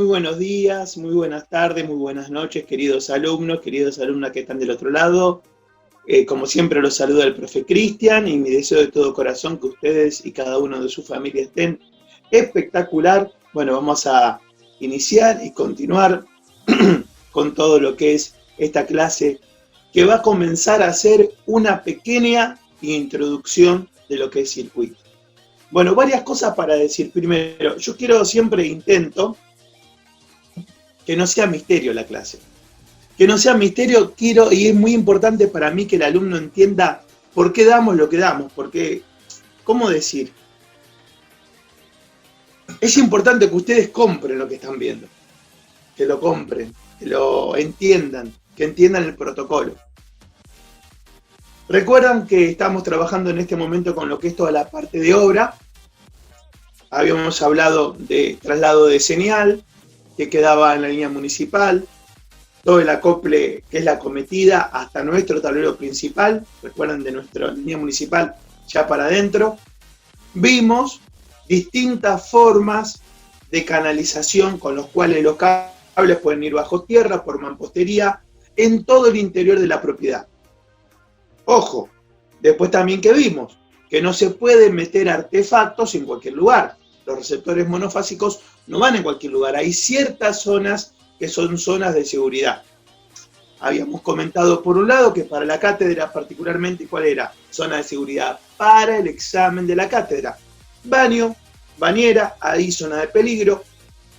Muy buenos días, muy buenas tardes, muy buenas noches, queridas alumnas que están del otro lado. Como siempre los saluda el profe Cristian y mi deseo de todo corazón que ustedes y cada uno de su familia estén espectacular. Bueno, vamos a iniciar y continuar con todo lo que es esta clase que va a comenzar a ser una pequeña introducción de lo que es circuito. Bueno, varias cosas para decir. Primero, yo intento que no sea misterio la clase. Que no sea misterio, y es muy importante para mí que el alumno entienda por qué damos lo que damos, porque, ¿cómo decir? Es importante que ustedes compren lo que están viendo, que lo compren, que lo entiendan, que entiendan el protocolo. Recuerdan que estamos trabajando en este momento con lo que es toda la parte de obra. Habíamos hablado de traslado de señal, que quedaba en la línea municipal, todo el acople que es la cometida hasta nuestro tablero principal, recuerden de nuestra línea municipal ya para adentro. Vimos distintas formas de canalización con los cuales los cables pueden ir bajo tierra, por mampostería, en todo el interior de la propiedad. Ojo, después también que vimos que no se pueden meter artefactos en cualquier lugar. Los receptores monofásicos no van en cualquier lugar. Hay ciertas zonas que son zonas de seguridad. Habíamos comentado por un lado que para la cátedra particularmente, ¿cuál era? Zona de seguridad para el examen de la cátedra. Baño, bañera, ahí zona de peligro,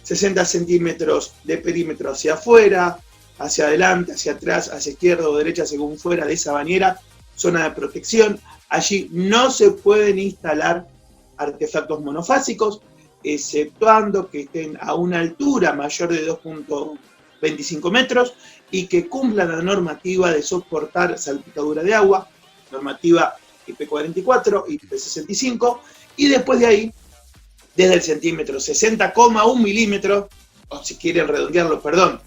60 centímetros de perímetro hacia afuera, hacia adelante, hacia atrás, hacia izquierda o derecha según fuera de esa bañera, zona de protección. Allí no se pueden instalar artefactos monofásicos, exceptuando que estén a una altura mayor de 2.25 metros y que cumplan la normativa de soportar salpicadura de agua, normativa IP44, IP65, y después de ahí, desde el centímetro 60,1 milímetros, o si quieren redondearlo, perdón,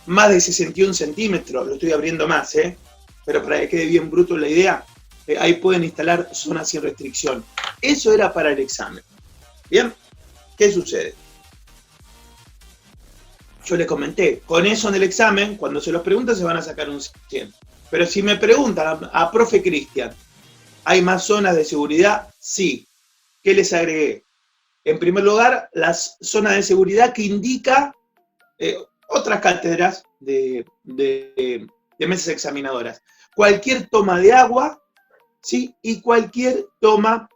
más de 61 centímetros, lo estoy abriendo más, pero para que quede bien bruto la idea, ahí pueden instalar zonas sin restricción. Eso era para el examen. Bien, ¿qué sucede? Yo les comenté, con eso en el examen, cuando se los preguntan se van a sacar un 100. Pero si me preguntan a profe Cristian, ¿hay más zonas de seguridad? Sí. ¿Qué les agregué? En primer lugar, las zonas de seguridad que indica otras cátedras de mesas examinadoras. Cualquier toma de agua, ¿sí? Y cualquier toma,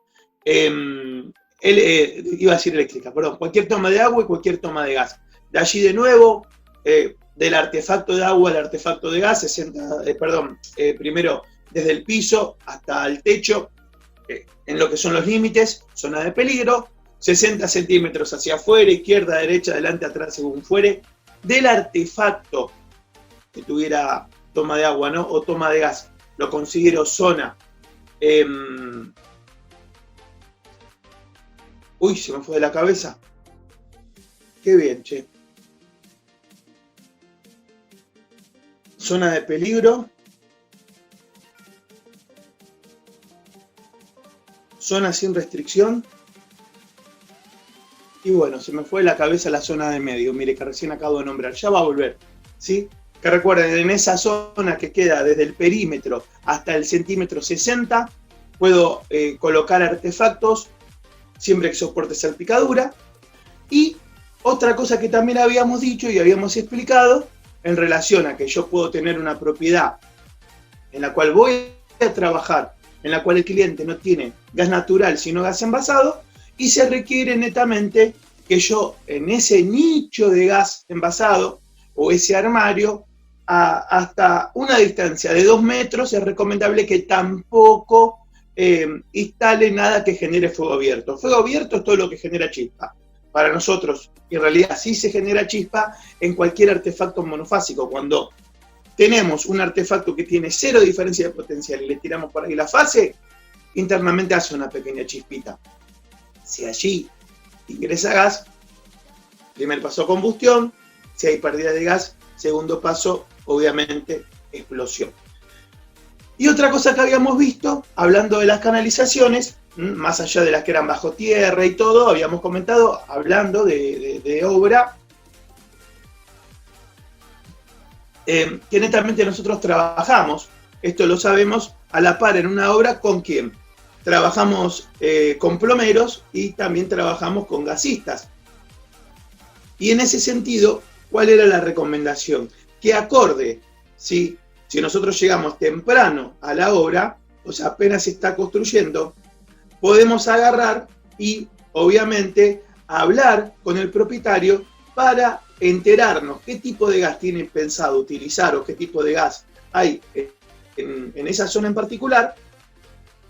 iba a decir eléctrica, perdón, cualquier toma de agua y cualquier toma de gas. De allí de nuevo, del artefacto de agua al artefacto de gas, primero desde el piso hasta el techo, en lo que son los límites, zona de peligro, 60 centímetros hacia afuera, izquierda, derecha, adelante, atrás, según fuere, del artefacto que tuviera toma de agua, ¿no? O toma de gas, lo considero zona. Uy, se me fue de la cabeza. Qué bien, che. Zona de peligro. Zona sin restricción. Y bueno, se me fue de la cabeza la zona de medio, mire, que recién acabo de nombrar. Ya va a volver, ¿sí? Que recuerden, en esa zona que queda desde el perímetro hasta el centímetro 60, puedo colocar artefactos siempre que soporte salpicadura. Y otra cosa que también habíamos dicho y habíamos explicado, en relación a que yo puedo tener una propiedad en la cual voy a trabajar, en la cual el cliente no tiene gas natural sino gas envasado, y se requiere netamente que yo en ese nicho de gas envasado o ese armario, hasta una distancia de 2 metros, es recomendable que tampoco instale nada que genere fuego abierto. Fuego abierto es todo lo que genera chispa. Para nosotros, en realidad sí se genera chispa en cualquier artefacto monofásico. Cuando tenemos un artefacto que tiene 0 diferencia de potencial y le tiramos por ahí la fase, internamente hace una pequeña chispita. Si allí ingresa gas, primer paso combustión, si hay pérdida de gas, segundo paso, obviamente, explosión. Y otra cosa que habíamos visto, hablando de las canalizaciones, más allá de las que eran bajo tierra y todo, habíamos comentado, hablando de obra, que netamente nosotros trabajamos, esto lo sabemos, a la par en una obra con quién. Trabajamos con plomeros y también trabajamos con gasistas. Y en ese sentido, ¿cuál era la recomendación? Que acorde, ¿sí? Si nosotros llegamos temprano a la obra, o sea, apenas se está construyendo, podemos agarrar y, obviamente, hablar con el propietario para enterarnos qué tipo de gas tienen pensado utilizar o qué tipo de gas hay en esa zona en particular,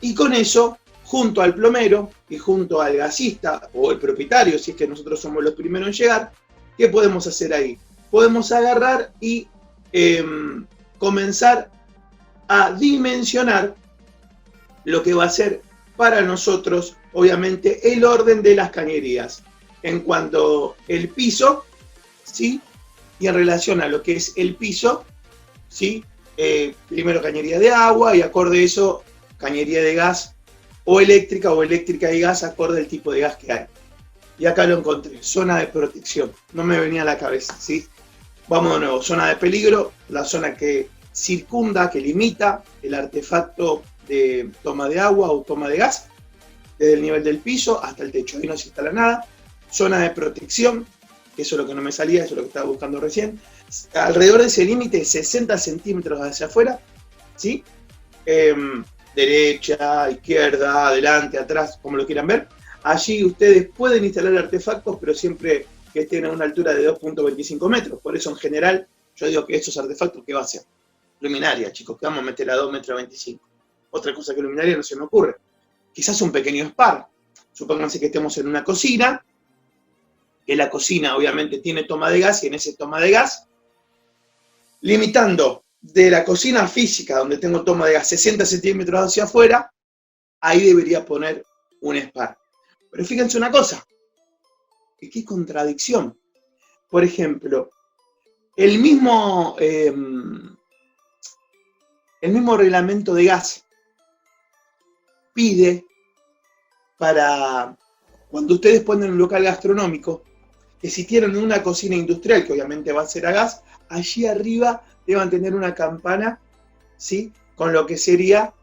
y con eso, junto al plomero y junto al gasista o el propietario, si es que nosotros somos los primeros en llegar, ¿qué podemos hacer ahí? Podemos agarrar y comenzar a dimensionar lo que va a ser para nosotros, obviamente, el orden de las cañerías en cuanto al piso, ¿sí? Y en relación a lo que es el piso, ¿sí? Primero cañería de agua y acorde a eso, cañería de gas o eléctrica y gas acorde al tipo de gas que hay. Y acá lo encontré, zona de protección, no me venía a la cabeza, ¿sí? Vamos de nuevo, zona de peligro, la zona que circunda, que limita el artefacto de toma de agua o toma de gas, desde el nivel del piso hasta el techo, ahí no se instala nada. Zona de protección, que eso es lo que no me salía, eso es lo que estaba buscando recién, alrededor de ese límite, 60 centímetros hacia afuera, ¿sí? Derecha, izquierda, adelante, atrás, como lo quieran ver. Allí ustedes pueden instalar artefactos, pero siempre que estén a una altura de 2.25 metros. Por eso, en general, yo digo que estos artefactos, ¿qué va a ser? Luminaria, chicos, que vamos a meter a 2,25 metros. Otra cosa que luminaria no se me ocurre. Quizás un pequeño spar. Supónganse que estemos en una cocina, que la cocina obviamente tiene toma de gas, y en ese toma de gas, limitando de la cocina física, donde tengo toma de gas 60 centímetros hacia afuera, ahí debería poner un spar. Pero fíjense una cosa, qué contradicción. Por ejemplo, el mismo reglamento de gas pide para cuando ustedes ponen un local gastronómico, que si tienen una cocina industrial, que obviamente va a ser a gas, allí arriba deban tener una campana, ¿sí? Con lo que sería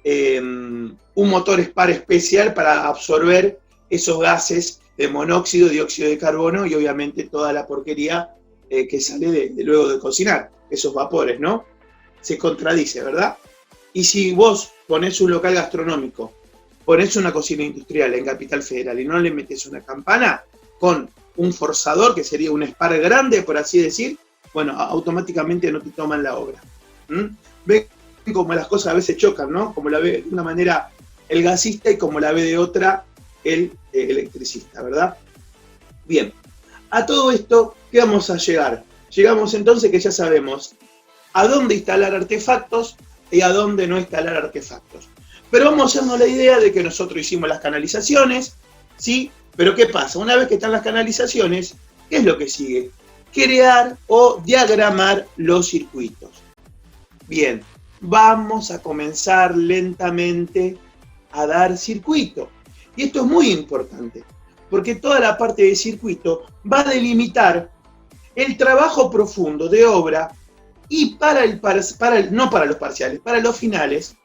un motor spar especial para absorber esos gases de monóxido, dióxido de carbono y obviamente toda la porquería que sale de luego de cocinar, esos vapores, ¿no? Se contradice, ¿verdad? Y si vos ponés un local gastronómico, ponés una cocina industrial en Capital Federal y no le metés una campana con un forzador, que sería un spar grande, por así decir, bueno, automáticamente no te toman la obra. Ven como las cosas a veces chocan, ¿no? Como la ve de una manera el gasista y como la ve de otra el electricista, ¿verdad? Bien, a todo esto, ¿qué vamos a llegar? Llegamos entonces que ya sabemos a dónde instalar artefactos y a dónde no instalar artefactos. Pero vamos a hacernos la idea de que nosotros hicimos las canalizaciones, ¿sí? Pero ¿qué pasa? Una vez que están las canalizaciones, ¿qué es lo que sigue? Crear o diagramar los circuitos. Bien, vamos a comenzar lentamente a dar circuito. Y esto es muy importante, porque toda la parte de circuito va a delimitar el trabajo profundo de obra y no para los parciales, para los finales,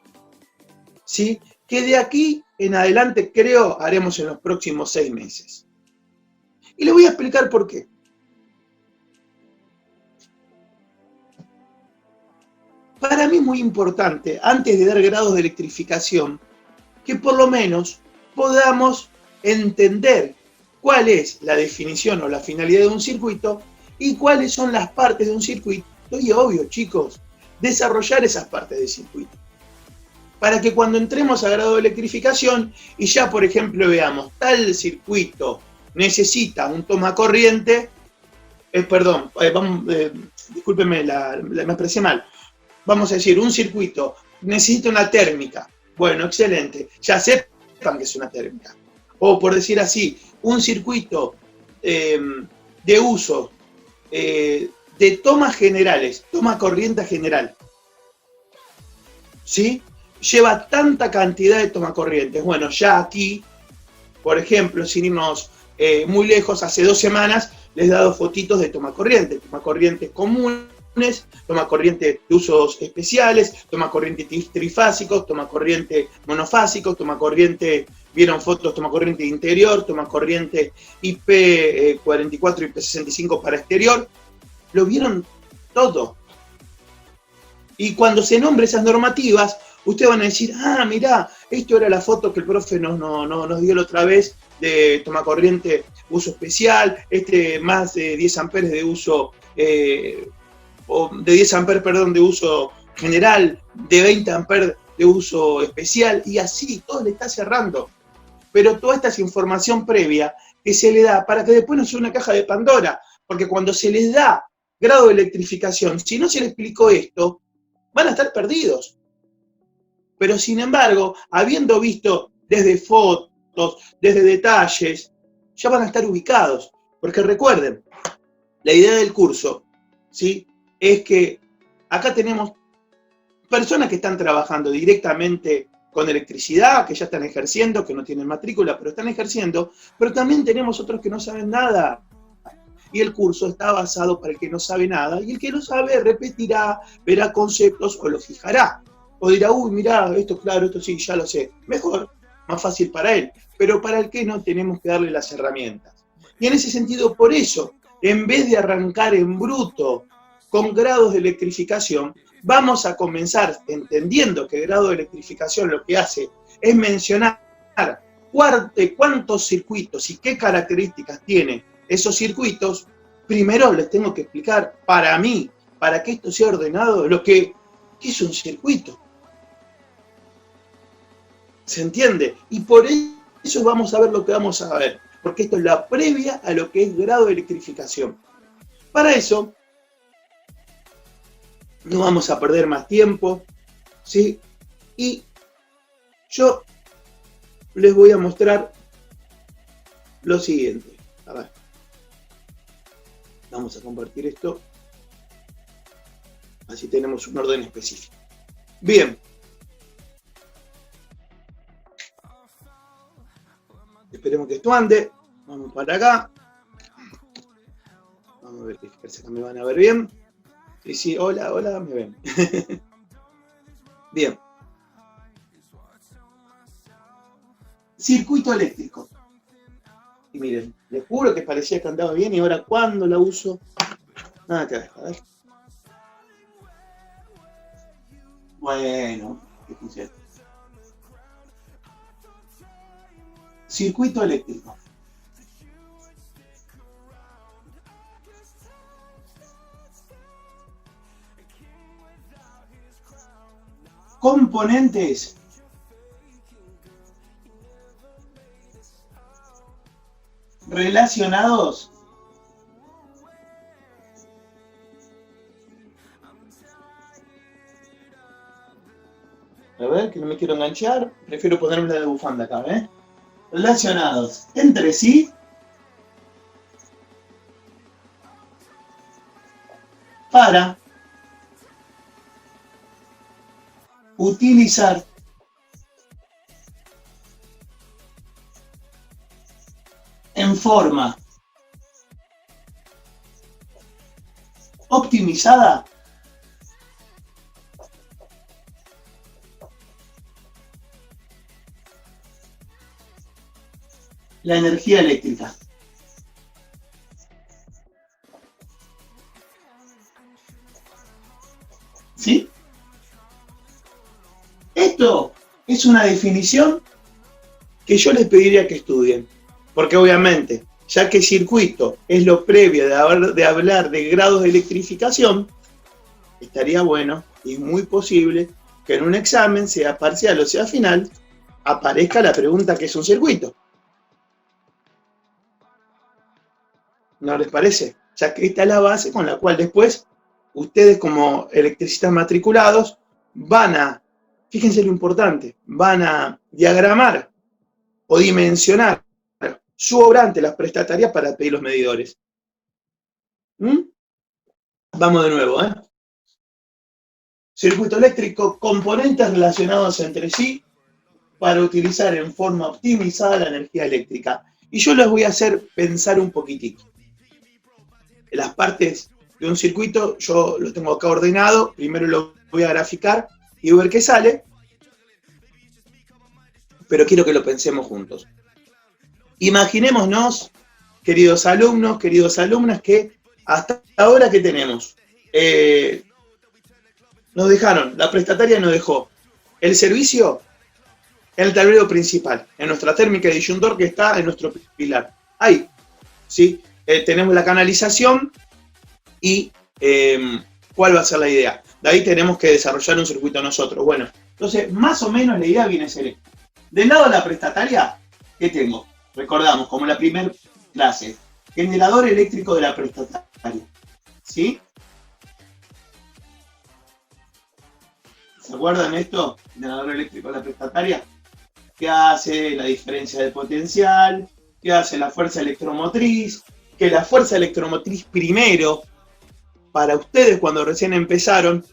¿sí? Que de aquí en adelante creo haremos en los próximos 6 meses. Y les voy a explicar por qué. Para mí es muy importante, antes de dar grados de electrificación, que por lo menos podamos entender cuál es la definición o la finalidad de un circuito y cuáles son las partes de un circuito. Y obvio, chicos, desarrollar esas partes del circuito. Para que cuando entremos a grado de electrificación y ya, por ejemplo, veamos, tal circuito necesita un tomacorriente, discúlpenme, me expresé mal. Vamos a decir, un circuito necesita una térmica. Bueno, excelente, ya sepan que es una térmica. O por decir así, un circuito de uso de tomas generales, toma corriente general, ¿sí? Lleva tanta cantidad de tomacorrientes. Bueno, ya aquí, por ejemplo, sin irnos muy lejos, hace 2 semanas les he dado fotitos de tomacorrientes comunes toma corriente de usos especiales, toma corriente trifásicos, toma corriente monofásicos, toma corriente, vieron fotos, toma corriente interior, toma corriente IP44, IP65 para exterior, lo vieron todo. Y cuando se nombren esas normativas, ustedes van a decir, ah, mirá, esto era la foto que el profe nos dio la otra vez de toma corriente uso especial, más de 10 amperes de uso, o de 10 amperes, perdón, de uso general, de 20 amperes de uso especial, y así todo le está cerrando. Pero toda esta es información previa que se le da para que después no sea una caja de Pandora, porque cuando se les da grado de electrificación, si no se les explicó esto, van a estar perdidos. Pero sin embargo, habiendo visto desde fotos, desde detalles, ya van a estar ubicados. Porque recuerden, la idea del curso, ¿sí?, es que acá tenemos personas que están trabajando directamente con electricidad, que ya están ejerciendo, que no tienen matrícula, pero están ejerciendo, pero también tenemos otros que no saben nada. Y el curso está basado para el que no sabe nada, y el que no sabe repetirá, verá conceptos o los fijará. O dirá, uy, mirá, esto claro, esto sí, ya lo sé. Mejor, más fácil para él. Pero para el que no, tenemos que darle las herramientas. Y en ese sentido, por eso, en vez de arrancar en bruto con grados de electrificación, vamos a comenzar entendiendo que grado de electrificación lo que hace es mencionar cuántos circuitos y qué características tiene esos circuitos. Primero les tengo que explicar, para mí, para que esto sea ordenado, ¿qué es un circuito? ¿Se entiende? Y por eso vamos a ver lo que vamos a ver, porque esto es la previa a lo que es grado de electrificación. Para eso, no vamos a perder más tiempo, ¿sí? Y yo les voy a mostrar lo siguiente. A ver. Vamos a compartir esto. Así tenemos un orden específico. Bien. Esperemos que esto ande. Vamos para acá. Vamos a ver, que me van a ver bien. Sí, sí, hola, hola, me ven. Bien. Circuito eléctrico. Y miren, les juro que parecía que andaba bien y ahora cuando la uso, nada que ver. A ver. Bueno, ¿qué funciona? Circuito eléctrico. Componentes relacionados a ver, que no me quiero enganchar, prefiero ponerme la de bufanda acá, ¿eh? Relacionados entre sí para utilizar en forma optimizada la energía eléctrica. ¿Sí? Esto es una definición que yo les pediría que estudien, porque obviamente, ya que circuito es lo previo de hablar de grados de electrificación, estaría bueno y muy posible que en un examen, sea parcial o sea final, aparezca la pregunta ¿qué es un circuito? ¿No les parece? Ya que esta es la base con la cual después ustedes como electricistas matriculados van a, fíjense lo importante, van a diagramar o dimensionar su obra ante las prestatarias para pedir los medidores. Vamos de nuevo, ¿eh? Circuito eléctrico, componentes relacionados entre sí para utilizar en forma optimizada la energía eléctrica. Y yo les voy a hacer pensar un poquitito. Las partes de un circuito, yo lo tengo acá ordenado, primero lo voy a graficar y ver qué sale, pero quiero que lo pensemos juntos. Imaginémonos, queridos alumnos, queridas alumnas, que hasta ahora que tenemos, nos dejaron, la prestataria nos dejó el servicio en el tablero principal, en nuestra térmica de disyuntor que está en nuestro pilar. Ahí, ¿sí? Tenemos la canalización y ¿cuál va a ser la idea? De ahí tenemos que desarrollar un circuito nosotros. Bueno, entonces, más o menos la idea viene a ser esta. Del lado de la prestataria, ¿qué tengo? Recordamos, como la primera clase, generador eléctrico de la prestataria. ¿Sí? ¿Se acuerdan esto? Generador eléctrico de la prestataria. ¿Qué hace la diferencia de potencial? ¿Qué hace la fuerza electromotriz? Que la fuerza electromotriz primero, para ustedes cuando recién empezaron,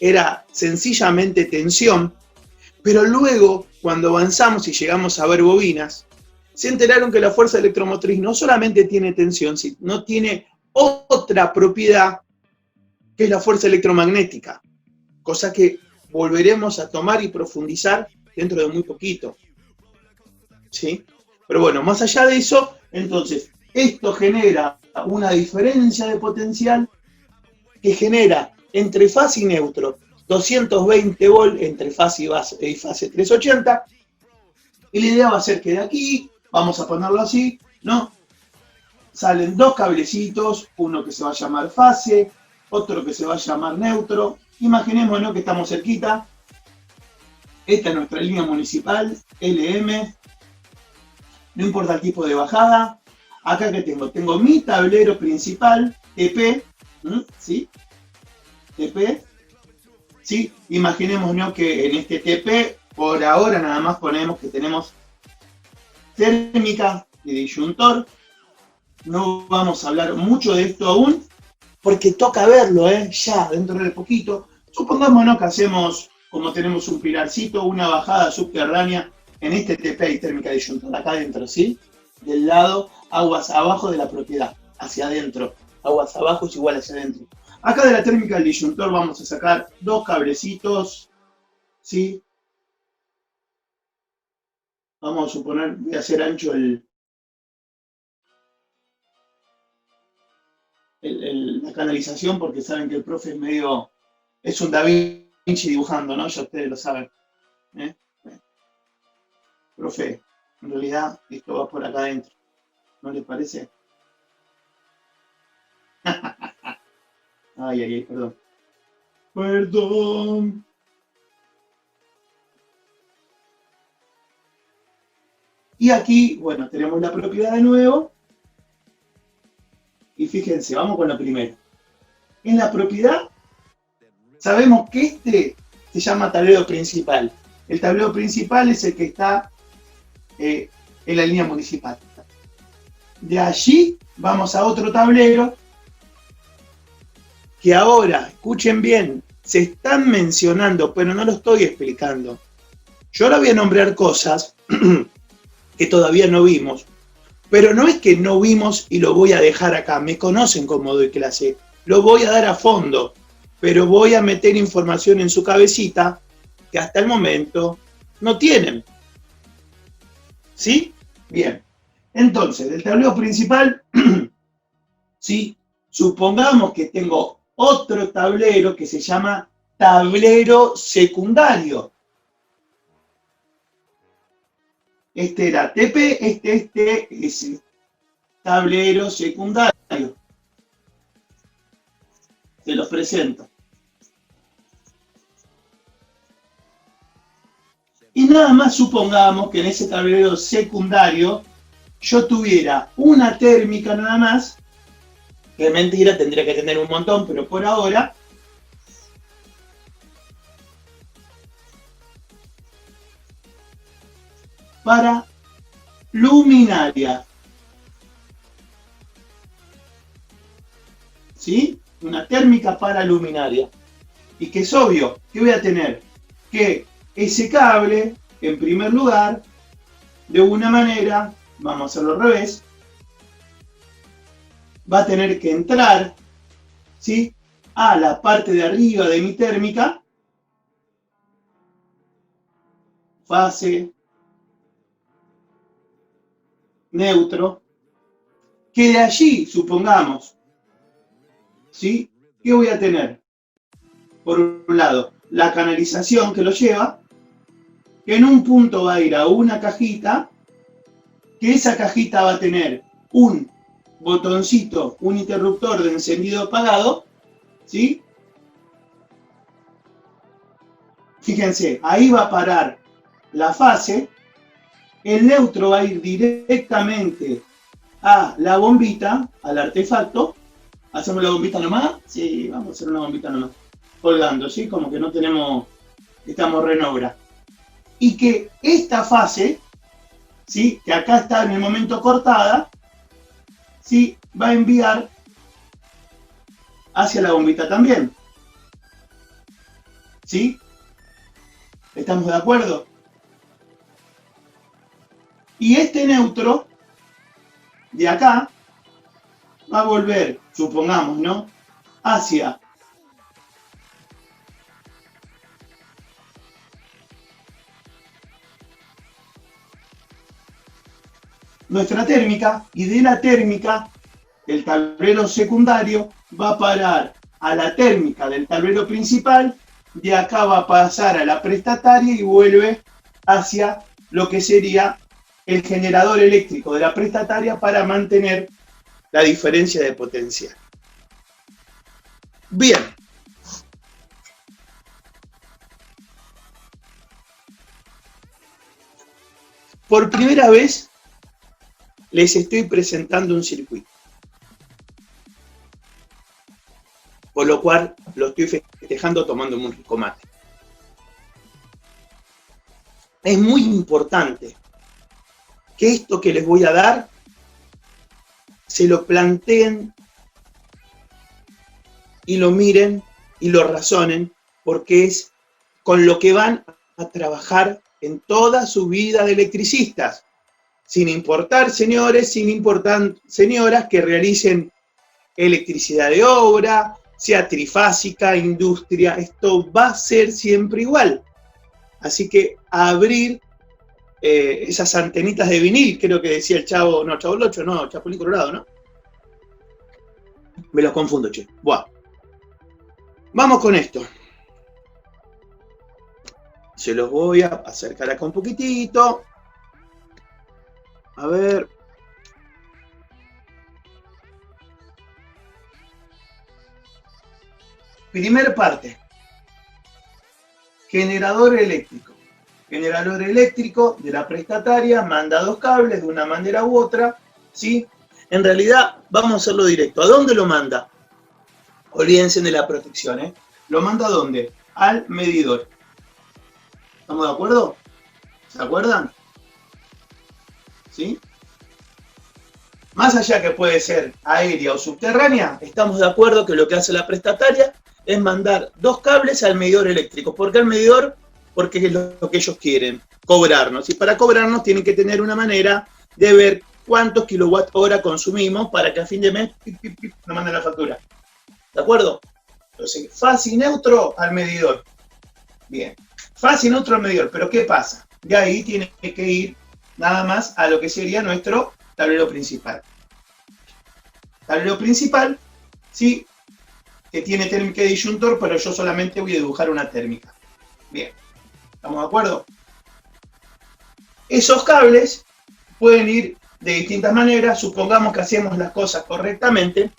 era sencillamente tensión, pero luego, cuando avanzamos y llegamos a ver bobinas, se enteraron que la fuerza electromotriz no solamente tiene tensión, sino tiene otra propiedad, que es la fuerza electromagnética, cosa que volveremos a tomar y profundizar dentro de muy poquito. ¿Sí? Pero bueno, más allá de eso, entonces, esto genera una diferencia de potencial que genera entre fase y neutro 220 volt entre fase y fase 380, y la idea va a ser que de aquí, vamos a ponerlo así, ¿no? Salen dos cablecitos, uno que se va a llamar fase, otro que se va a llamar neutro. Imaginémonos que estamos cerquita. Esta es nuestra línea municipal, LM. No importa el tipo de bajada. Acá que tengo mi tablero principal, TP, ¿sí? TP, ¿sí? Imaginémonos que en este TP, por ahora nada más ponemos que tenemos térmica y disyuntor. No vamos a hablar mucho de esto aún, porque toca verlo, ya dentro de poquito. Supongámonos que hacemos, como tenemos un pilarcito, una bajada subterránea en este TP y térmica disyuntor acá adentro, ¿sí? Del lado, aguas abajo de la propiedad, hacia adentro. Aguas abajo es igual hacia adentro. Acá de la térmica del disyuntor vamos a sacar dos cablecitos, ¿sí? Vamos a suponer, voy a hacer ancho la canalización, porque saben que el profe es medio, es un Da Vinci dibujando, ¿no? Ya ustedes lo saben. Profe, en realidad esto va por acá adentro, ¿no les parece? Ay, perdón. Perdón. Y aquí, bueno, tenemos la propiedad de nuevo. Y fíjense, vamos con la primera. En la propiedad, sabemos que este se llama tablero principal. El tablero principal es el que está en la línea municipal. De allí vamos a otro tablero que ahora, escuchen bien, se están mencionando, pero no lo estoy explicando. Yo ahora voy a nombrar cosas que todavía no vimos, pero no es que no vimos y lo voy a dejar acá. Me conocen cómo doy clase. Lo voy a dar a fondo, pero voy a meter información en su cabecita que hasta el momento no tienen. ¿Sí? Bien. Entonces, del tablero principal, ¿sí? Supongamos que tengo otro tablero que se llama tablero secundario. Este era TP, este es tablero secundario. Se los presento. Y nada más supongamos que en ese tablero secundario yo tuviera una térmica nada más, que mentira, tendría que tener un montón, pero por ahora para luminaria. ¿Sí? Una térmica para luminaria. Y que es obvio que voy a tener que ese cable, en primer lugar, de una manera, vamos a hacerlo al revés, va a tener que entrar ¿sí? A la parte de arriba de mi térmica, fase, neutro, que de allí, supongamos, ¿sí? ¿Qué voy a tener? Por un lado, la canalización que lo lleva, que en un punto va a ir a una cajita, que esa cajita va a tener un botoncito, un interruptor de encendido apagado, ¿sí? Fíjense, ahí va a parar la fase, el neutro va a ir directamente a la bombita, al artefacto. ¿Hacemos la bombita nomás? Sí, vamos a hacer una bombita nomás. Colgando, ¿sí? Como que no tenemos, estamos re en obra. Y que esta fase, ¿sí? Que acá está en el momento cortada, ¿sí? Va a enviar hacia la bombita también. ¿Sí? ¿Estamos de acuerdo? Y este neutro de acá va a volver, supongamos, ¿no? Hacia nuestra térmica, y de la térmica el tablero secundario va a parar a la térmica del tablero principal, de acá va a pasar a la prestataria y vuelve hacia lo que sería el generador eléctrico de la prestataria para mantener la diferencia de potencia. Bien. Por primera vez les estoy presentando un circuito. Por lo cual lo estoy festejando tomándome un rico mate. Es muy importante que esto que les voy a dar se lo planteen y lo miren y lo razonen, porque es con lo que van a trabajar en toda su vida de electricistas. Sin importar, señores, sin importar, señoras, que realicen electricidad de obra, sea trifásica, industria, esto va a ser siempre igual. Así que abrir esas antenitas de vinil, creo que decía el Chavo, no, Chavo el 8, no, Chapulín Colorado, ¿no? Me los confundo, che. Buah. Vamos con esto. Se los voy a acercar acá un poquitito. A ver. Primera parte. Generador eléctrico. Generador eléctrico de la prestataria manda dos cables de una manera u otra, ¿sí? En realidad, vamos a hacerlo directo. ¿A dónde lo manda? Olvídense de la protección, ¿eh? ¿Lo manda a dónde? Al medidor. ¿Estamos de acuerdo? ¿Se acuerdan? ¿Sí? Más allá que puede ser aérea o subterránea, estamos de acuerdo que lo que hace la prestataria es mandar dos cables al medidor eléctrico. ¿Por qué al medidor? Porque es lo que ellos quieren, cobrarnos. Y para cobrarnos tienen que tener una manera de ver cuántos kilowatt hora consumimos para que a fin de mes nos manden la factura. ¿De acuerdo? Entonces, fase y neutro al medidor. Bien. Fase y neutro al medidor. Pero ¿qué pasa? De ahí tiene que ir nada más a lo que sería nuestro tablero principal. Tablero principal, sí, que tiene térmica y disyuntor, pero yo solamente voy a dibujar una térmica. Bien. ¿Estamos de acuerdo? Esos cables pueden ir de distintas maneras. Supongamos que hacemos las cosas correctamente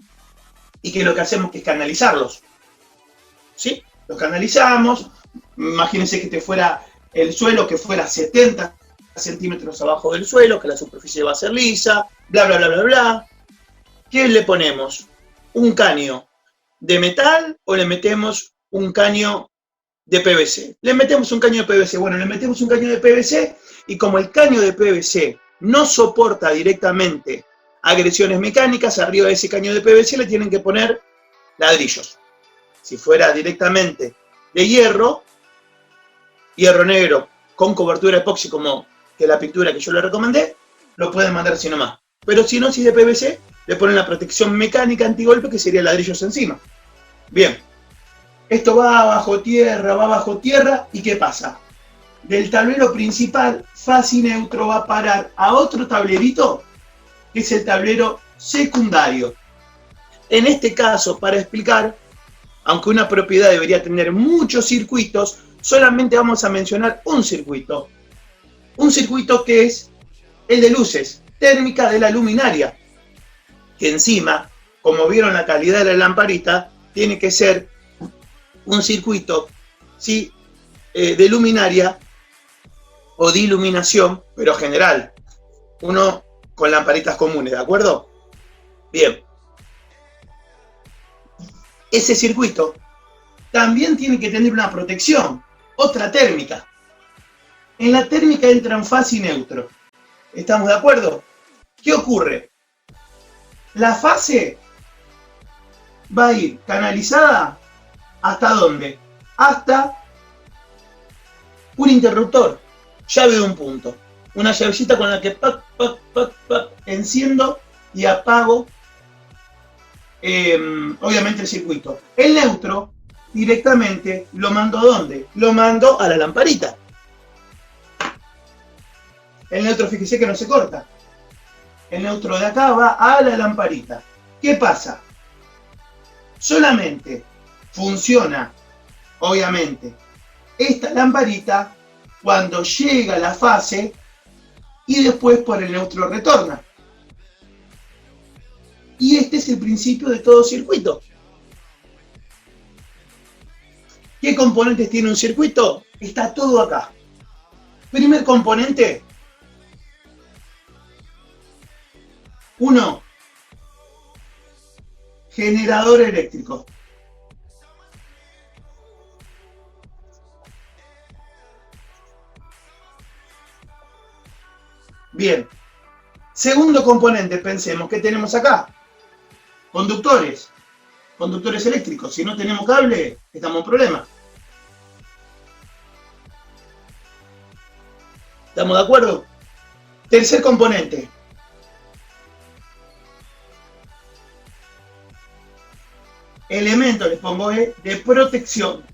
y que lo que hacemos es canalizarlos. ¿Sí? Los canalizamos. Imagínense que fuera el suelo que fuera 70 centímetros abajo del suelo, que la superficie va a ser lisa, bla, bla, bla, bla, bla. ¿Qué le ponemos? ¿Un caño de metal o le metemos un caño de PVC? Le metemos un caño de PVC. Bueno, le metemos un caño de PVC y como el caño de PVC no soporta directamente agresiones mecánicas, arriba de ese caño de PVC le tienen que poner ladrillos. Si fuera directamente de hierro negro con cobertura epoxi como que la pintura que yo le recomendé, lo pueden mandar así nomás. Pero si no, si es de PVC, le ponen la protección mecánica antigolpe que sería ladrillos encima. Bien, esto va bajo tierra, ¿y qué pasa? Del tablero principal, faz y neutro va a parar a otro tablerito, que es el tablero secundario. En este caso, para explicar, aunque una propiedad debería tener muchos circuitos, solamente vamos a mencionar un circuito. Un circuito que es el de luces, térmica de la luminaria, que encima, como vieron la calidad de la lamparita, tiene que ser un circuito, ¿sí?, de luminaria o de iluminación, pero general. Uno con lamparitas comunes, ¿de acuerdo? Bien. Ese circuito también tiene que tener una protección, otra térmica. En la térmica entran faz y neutro. ¿Estamos de acuerdo? ¿Qué ocurre? La fase va a ir canalizada ¿hasta dónde? Hasta un interruptor, llave de un punto. Una llavecita con la que enciendo y apago obviamente el circuito. El neutro directamente lo mando ¿a dónde? Lo mando a la lamparita. El neutro, fíjese que no se corta. El neutro de acá va a la lamparita. ¿Qué pasa? Solamente funciona, obviamente, esta lamparita cuando llega a la fase y después por el neutro retorna. Y este es el principio de todo circuito. ¿Qué componentes tiene un circuito? Está todo acá. Primer componente. 1. Generador eléctrico. Bien. Segundo componente, pensemos, ¿qué tenemos acá? Conductores. Conductores eléctricos. Si no tenemos cable, estamos en problema. ¿Estamos de acuerdo? Tercer componente. Elemento, les pongo de protección.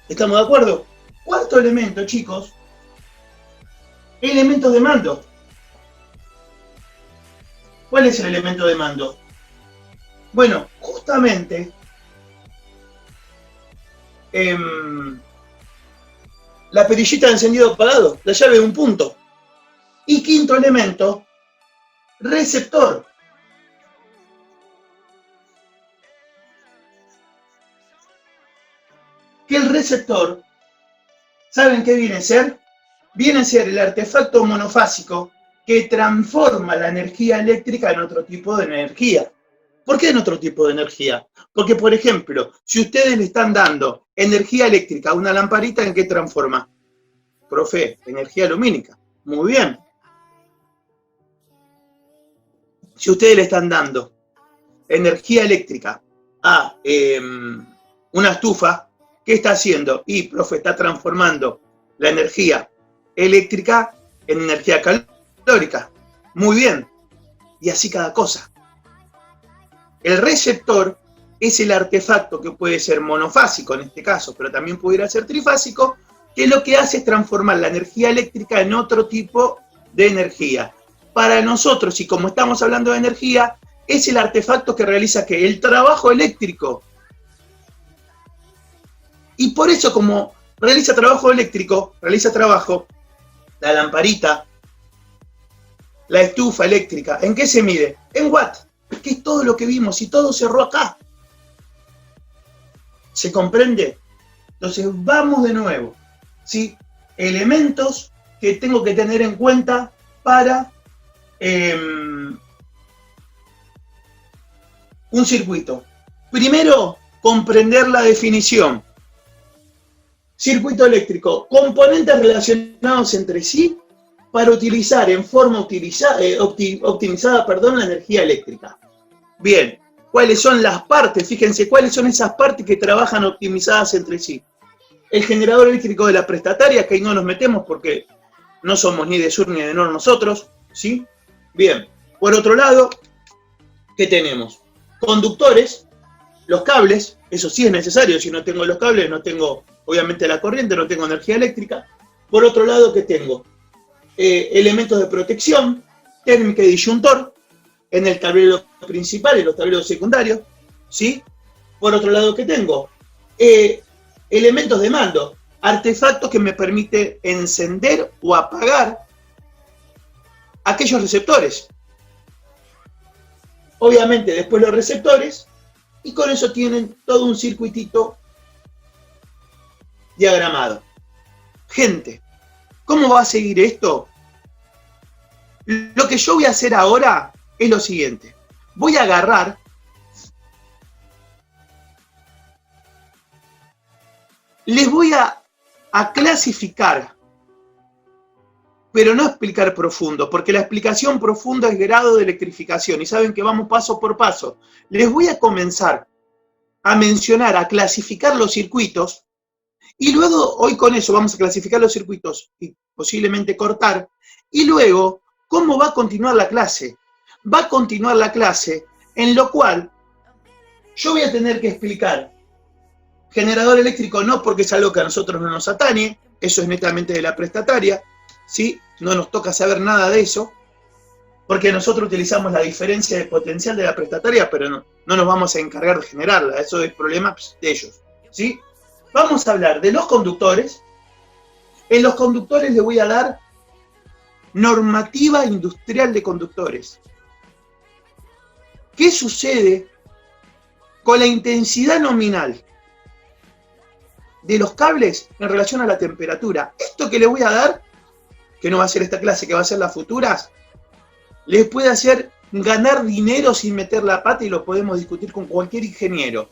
¿Estamos de acuerdo? Cuarto elemento, chicos. Elementos de mando. ¿Cuál es el elemento de mando? Bueno, justamente la perillita de encendido apagado, la llave de un punto. Y quinto elemento, receptor. Que el receptor, ¿saben qué viene a ser? Viene a ser el artefacto monofásico que transforma la energía eléctrica en otro tipo de energía. ¿Por qué en otro tipo de energía? Porque, por ejemplo, si ustedes le están dando energía eléctrica a una lamparita, ¿en qué transforma? Profe, energía lumínica. Muy bien. Si ustedes le están dando energía eléctrica a una estufa, ¿qué está haciendo? Y, profe, está transformando la energía eléctrica en energía calórica. Muy bien. Y así cada cosa. El receptor es el artefacto que puede ser monofásico en este caso, pero también pudiera ser trifásico, que lo que hace es transformar la energía eléctrica en otro tipo de energía. Para nosotros, y como estamos hablando de energía, es el artefacto que realiza ¿qué? El trabajo eléctrico. Y por eso, como realiza trabajo eléctrico, la lamparita, la estufa eléctrica, ¿en qué se mide? En watts, que es todo lo que vimos y todo cerró acá. ¿Se comprende? Entonces vamos de nuevo, ¿sí? Elementos que tengo que tener en cuenta para un circuito. Primero, comprender la definición. Circuito eléctrico, componentes relacionados entre sí para utilizar en forma optimizada la energía eléctrica. Bien, ¿cuáles son las partes? Fíjense, ¿cuáles son esas partes que trabajan optimizadas entre sí? El generador eléctrico de la prestataria, que ahí no nos metemos porque no somos ni de sur ni de nor nosotros, ¿sí? Bien, por otro lado, ¿qué tenemos? Conductores, los cables, eso sí es necesario, si no tengo los cables no tengo obviamente la corriente, no tengo energía eléctrica. Por otro lado, ¿qué tengo? Elementos de protección, térmica y disyuntor, en el tablero principal y los tableros secundarios, ¿sí? Por otro lado, ¿qué tengo? Elementos de mando, artefactos que me permiten encender o apagar aquellos receptores. Obviamente después los receptores, y con eso tienen todo un circuitito diagramado. Gente, ¿cómo va a seguir esto? Lo que yo voy a hacer ahora es lo siguiente. Voy a agarrar les voy a clasificar, pero no explicar profundo, porque la explicación profunda es grado de electrificación y saben que vamos paso por paso. Les voy a comenzar a mencionar, a clasificar los circuitos y luego, hoy con eso vamos a clasificar los circuitos y posiblemente cortar, y luego, ¿cómo va a continuar la clase? Va a continuar la clase en lo cual yo voy a tener que explicar generador eléctrico no porque es algo que a nosotros no nos atañe, eso es netamente de la prestataria, ¿sí? No nos toca saber nada de eso, porque nosotros utilizamos la diferencia de potencial de la prestataria, pero no nos vamos a encargar de generarla, eso es problema de ellos, ¿sí? Vamos a hablar de los conductores. En los conductores le voy a dar normativa industrial de conductores. ¿Qué sucede con la intensidad nominal de los cables en relación a la temperatura? Esto que le voy a dar, que no va a ser esta clase, que va a ser las futuras, les puede hacer ganar dinero sin meter la pata y lo podemos discutir con cualquier ingeniero.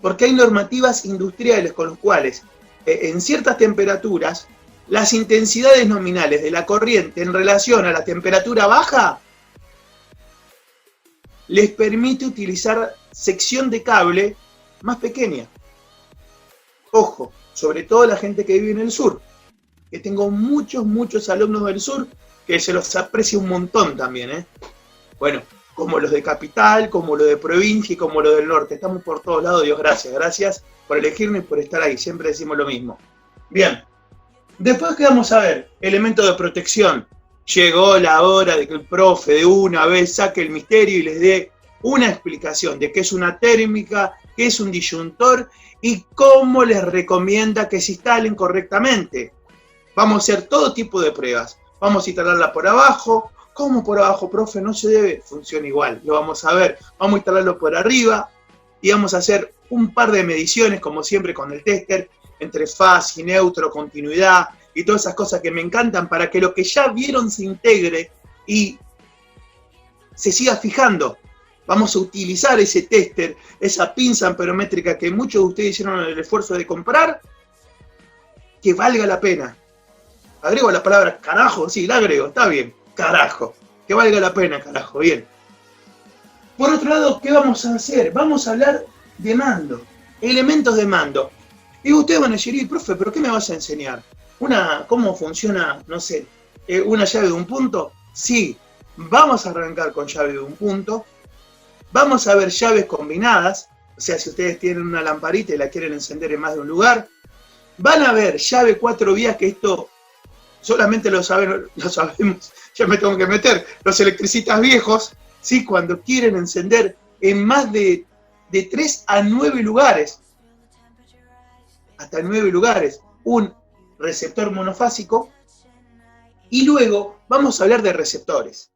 Porque hay normativas industriales con las cuales en ciertas temperaturas las intensidades nominales de la corriente en relación a la temperatura baja les permite utilizar sección de cable más pequeña. Ojo, sobre todo la gente que vive en el sur, que tengo muchos alumnos del sur que se los aprecia un montón también, ¿eh? Bueno, como los de capital, como los de provincia y como los del norte. Estamos por todos lados, Dios gracias. Gracias por elegirme y por estar ahí. Siempre decimos lo mismo. Bien. Después que vamos a ver, elementos de protección. Llegó la hora de que el profe de una vez saque el misterio y les dé una explicación de qué es una térmica, qué es un disyuntor y cómo les recomienda que se instalen correctamente. Vamos a hacer todo tipo de pruebas. Vamos a instalarla por abajo. ¿Cómo por abajo, profe? No se debe. Funciona igual. Lo vamos a ver. Vamos a instalarlo por arriba y vamos a hacer un par de mediciones, como siempre con el tester, entre faz y neutro, continuidad y todas esas cosas que me encantan para que lo que ya vieron se integre y se siga fijando. Vamos a utilizar ese tester, esa pinza amperométrica que muchos de ustedes hicieron el esfuerzo de comprar, que valga la pena. Agrego la palabra carajo, sí, la agrego, está bien, carajo, que valga la pena, carajo, bien. Por otro lado, ¿qué vamos a hacer? Vamos a hablar de mando, elementos de mando. Y ustedes van a decir, profe, ¿pero qué me vas a enseñar? ¿Cómo funciona, no sé, una llave de un punto? Sí, vamos a arrancar con llave de un punto. Vamos a ver llaves combinadas, o sea, si ustedes tienen una lamparita y la quieren encender en más de un lugar. Van a ver llave 4 vías, que esto solamente lo sabemos, ya me tengo que meter, los electricistas viejos, ¿sí? Cuando quieren encender en más de 3 a 9 lugares, hasta 9 lugares, un receptor monofásico, y luego vamos a hablar de receptores.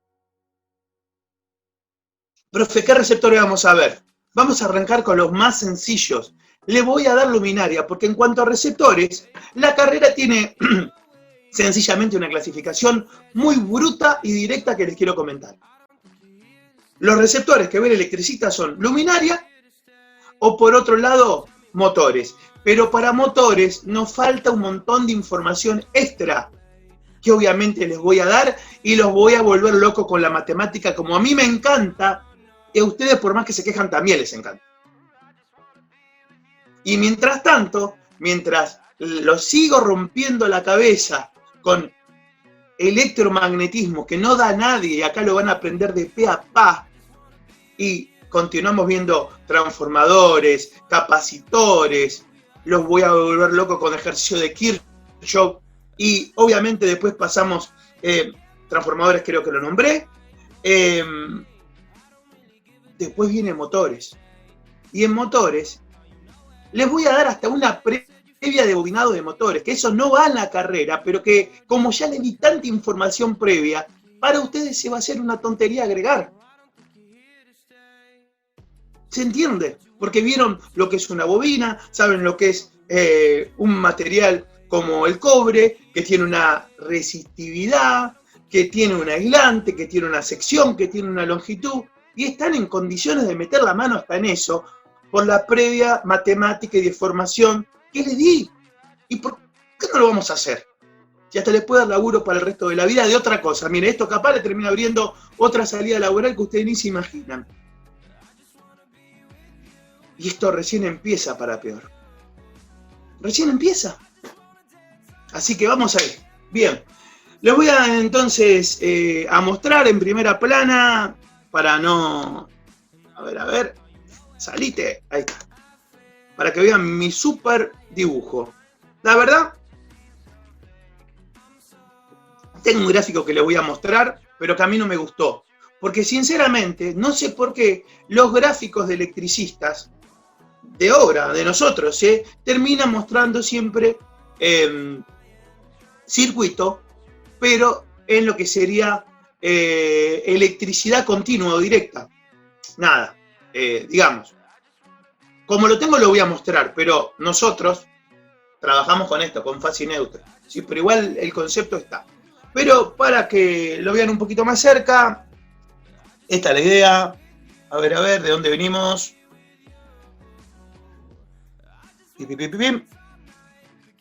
Profe, ¿qué receptores vamos a ver? Vamos a arrancar con los más sencillos. Le voy a dar luminaria, porque en cuanto a receptores, la carrera tiene sencillamente una clasificación muy bruta y directa que les quiero comentar. Los receptores que ven electricistas son luminaria o, por otro lado, motores. Pero para motores nos falta un montón de información extra que obviamente les voy a dar y los voy a volver loco con la matemática, como a mí me encanta, y a ustedes, por más que se quejan, también les encanta. Y mientras tanto, mientras los sigo rompiendo la cabeza con electromagnetismo que no da nadie, y acá lo van a aprender de pe a pa, y continuamos viendo transformadores, capacitores, los voy a volver loco con ejercicio de Kirchhoff, y obviamente después pasamos, transformadores creo que lo nombré, después vienen motores, y en motores les voy a dar hasta una previa de bobinado de motores, que eso no va en la carrera, pero que como ya les di tanta información previa, para ustedes se va a hacer una tontería agregar. ¿Se entiende? Porque vieron lo que es una bobina, saben lo que es un material como el cobre, que tiene una resistividad, que tiene un aislante, que tiene una sección, que tiene una longitud, y están en condiciones de meter la mano hasta en eso, por la previa matemática y de formación que les di. ¿Y por qué no lo vamos a hacer? Si hasta les puede dar laburo para el resto de la vida de otra cosa. Mire, esto capaz le termina abriendo otra salida laboral que ustedes ni se imaginan. Y esto recién empieza para peor. Recién empieza. Así que vamos a ir. Bien. Les voy a entonces a mostrar en primera plana, para no... A ver. Salite. Ahí está. Para que vean mi súper dibujo. La verdad, tengo un gráfico que les voy a mostrar, pero que a mí no me gustó. Porque sinceramente, no sé por qué los gráficos de electricistas, de obra, de nosotros, terminan mostrando siempre circuito, pero en lo que sería electricidad continua o directa. Nada, digamos. Como lo tengo lo voy a mostrar, pero nosotros trabajamos con esto, con fase neutra. ¿Sí? Pero igual el concepto está. Pero para que lo vean un poquito más cerca, esta es la idea. A ver, ¿de dónde venimos?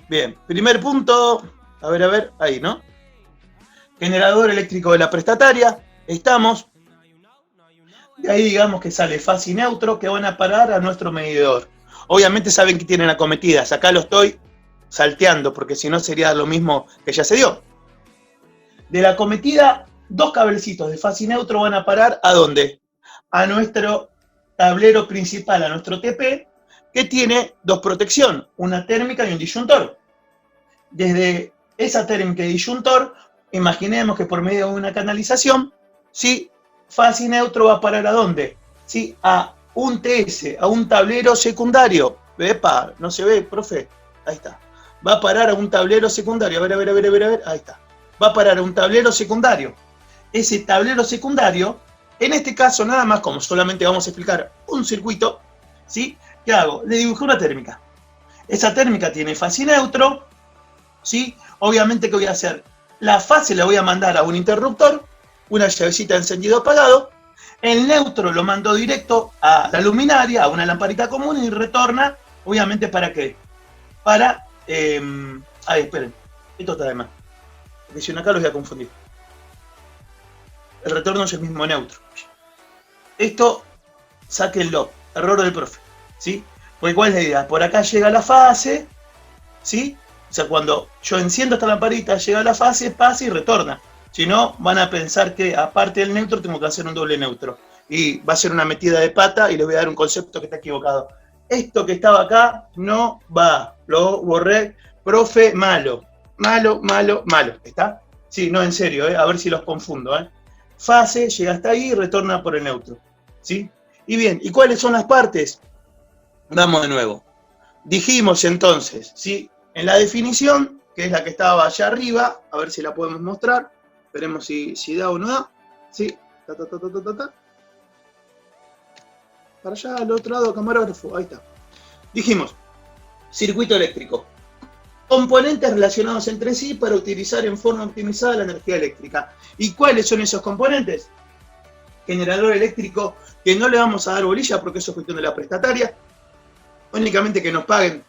Bien, primer punto. A ver, ahí, ¿no? Generador eléctrico de la prestataria. Estamos. De ahí digamos que sale fase y neutro que van a parar a nuestro medidor. Obviamente saben que tienen acometidas. Acá lo estoy salteando porque si no sería lo mismo que ya se dio. De la acometida, dos cablecitos de fase y neutro van a parar ¿a dónde? A nuestro tablero principal, a nuestro TP, que tiene dos protecciones, una térmica y un disyuntor. Desde esa térmica y disyuntor, imaginemos que por medio de una canalización, ¿sí? Fase y neutro va a parar ¿a dónde? ¿Sí? A un TS, a un tablero secundario. Epa, no se ve, profe. Ahí está. Va a parar a un tablero secundario. A ver. Ahí está. Va a parar a un tablero secundario. Ese tablero secundario, en este caso nada más, como solamente vamos a explicar un circuito, ¿sí? ¿Qué hago? Le dibujé una térmica. Esa térmica tiene fase y neutro, ¿sí? Obviamente, ¿qué voy a hacer? La fase la voy a mandar a un interruptor, una llavecita de encendido apagado. El neutro lo mando directo a la luminaria, a una lamparita común y retorna, obviamente, ¿para qué? Para... ay, esperen, esto está de más. Porque si no acá los voy a confundir. El retorno es el mismo neutro. Esto, sáquenlo, error del profe, ¿sí? Porque ¿cuál es la idea? Por acá llega la fase, ¿sí? O sea, cuando yo enciendo esta lamparita, llega la fase, pasa y retorna. Si no, van a pensar que aparte del neutro tengo que hacer un doble neutro. Y va a ser una metida de pata y les voy a dar un concepto que está equivocado. Esto que estaba acá no va. Lo borré. Profe, malo. Malo. ¿Está? Sí, no, en serio, a ver si los confundo. Fase, llega hasta ahí y retorna por el neutro. ¿Sí? Y bien, ¿y cuáles son las partes? Vamos de nuevo. Dijimos entonces, ¿sí? En la definición, que es la que estaba allá arriba, a ver si la podemos mostrar. Veremos si da o no da. Sí. Para allá, al otro lado, camarógrafo. Ahí está. Dijimos, circuito eléctrico. Componentes relacionados entre sí para utilizar en forma optimizada la energía eléctrica. ¿Y cuáles son esos componentes? Generador eléctrico, que no le vamos a dar bolilla porque eso es cuestión de la prestataria. Únicamente que nos paguen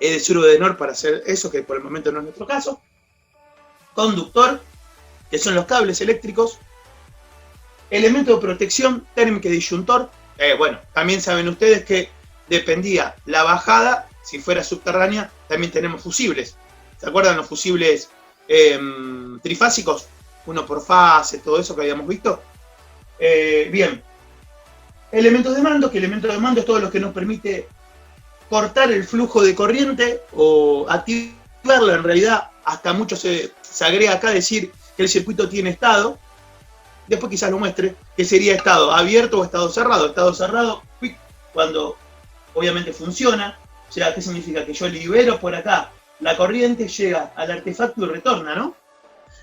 de sur o de nor para hacer eso, que por el momento no es nuestro caso. Conductor, que son los cables eléctricos. Elemento de protección, térmica y disyuntor. Bueno, también saben ustedes que dependía la bajada, si fuera subterránea, también tenemos fusibles. ¿Se acuerdan los fusibles trifásicos, uno por fase, todo eso que habíamos visto. Bien, elementos de mando, que elementos de mando es todo lo que nos permite cortar el flujo de corriente o activarlo. En realidad, hasta mucho se agrega acá decir que el circuito tiene estado. Después quizás lo muestre, que sería estado abierto o estado cerrado. Estado cerrado, cuando obviamente funciona. O sea, ¿qué significa? Que yo libero por acá la corriente, llega al artefacto y retorna, ¿no?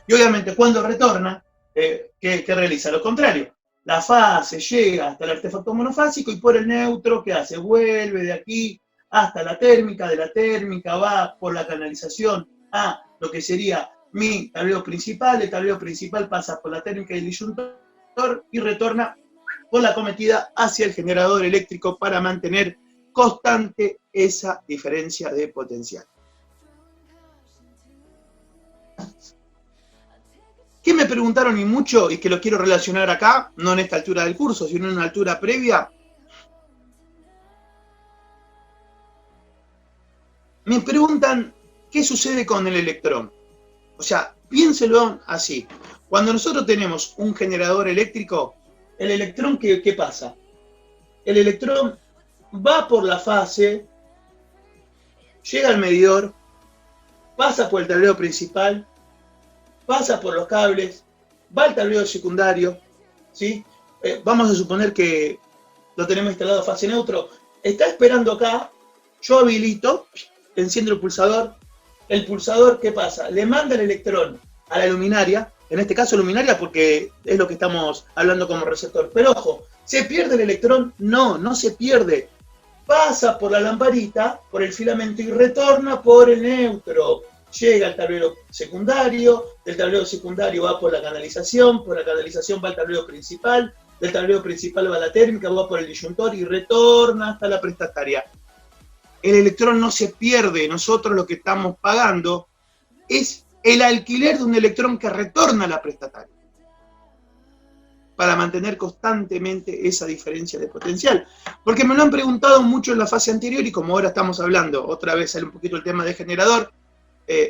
Y obviamente cuando retorna, ¿qué realiza? Lo contrario. La fase llega hasta el artefacto monofásico y por el neutro, ¿qué hace? Vuelve de aquí hasta la térmica, de la térmica va por la canalización a lo que sería mi tablero principal. El tablero principal pasa por la térmica y el disyuntor y retorna por la cometida hacia el generador eléctrico para mantener constante esa diferencia de potencial. ¿Qué me preguntaron y mucho, y que lo quiero relacionar acá, no en esta altura del curso, sino en una altura previa? Me preguntan qué sucede con el electrón. O sea, piénselo así. Cuando nosotros tenemos un generador eléctrico, el electrón, ¿qué pasa? El electrón va por la fase, llega al medidor, pasa por el tablero principal, pasa por los cables, va al tablero secundario, ¿sí? Vamos a suponer que lo tenemos instalado a fase neutro. Está esperando acá, yo habilito, enciendo el pulsador, ¿qué pasa? Le manda el electrón a la luminaria, en este caso luminaria porque es lo que estamos hablando como receptor. Pero ojo, ¿se pierde el electrón? No, no se pierde. Pasa por la lamparita, por el filamento y retorna por el neutro. Llega al tablero secundario, del tablero secundario va por la canalización va al tablero principal, del tablero principal va a la térmica, va por el disyuntor y retorna hasta la prestataria. El electrón no se pierde, nosotros lo que estamos pagando es el alquiler de un electrón que retorna a la prestataria para mantener constantemente esa diferencia de potencial. Porque me lo han preguntado mucho en la fase anterior y como ahora estamos hablando, otra vez sale un poquito el tema de generador,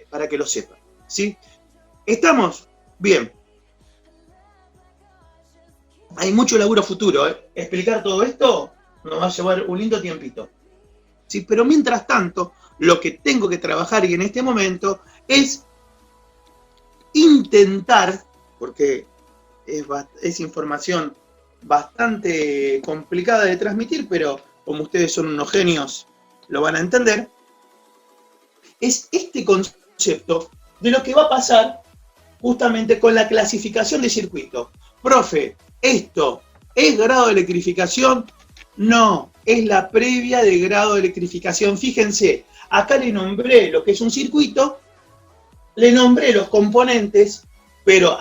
para que lo sepan, ¿sí? ¿Estamos? Bien. Hay mucho laburo futuro, ¿eh? Explicar todo esto nos va a llevar un lindo tiempito. ¿Sí? Pero mientras tanto, lo que tengo que trabajar y en este momento es intentar, porque es información bastante complicada de transmitir, pero como ustedes son unos genios, lo van a entender, es este concepto de lo que va a pasar justamente con la clasificación de circuito. Profe, ¿esto es grado de electrificación? No, es la previa de grado de electrificación. Fíjense, acá le nombré lo que es un circuito, le nombré los componentes, pero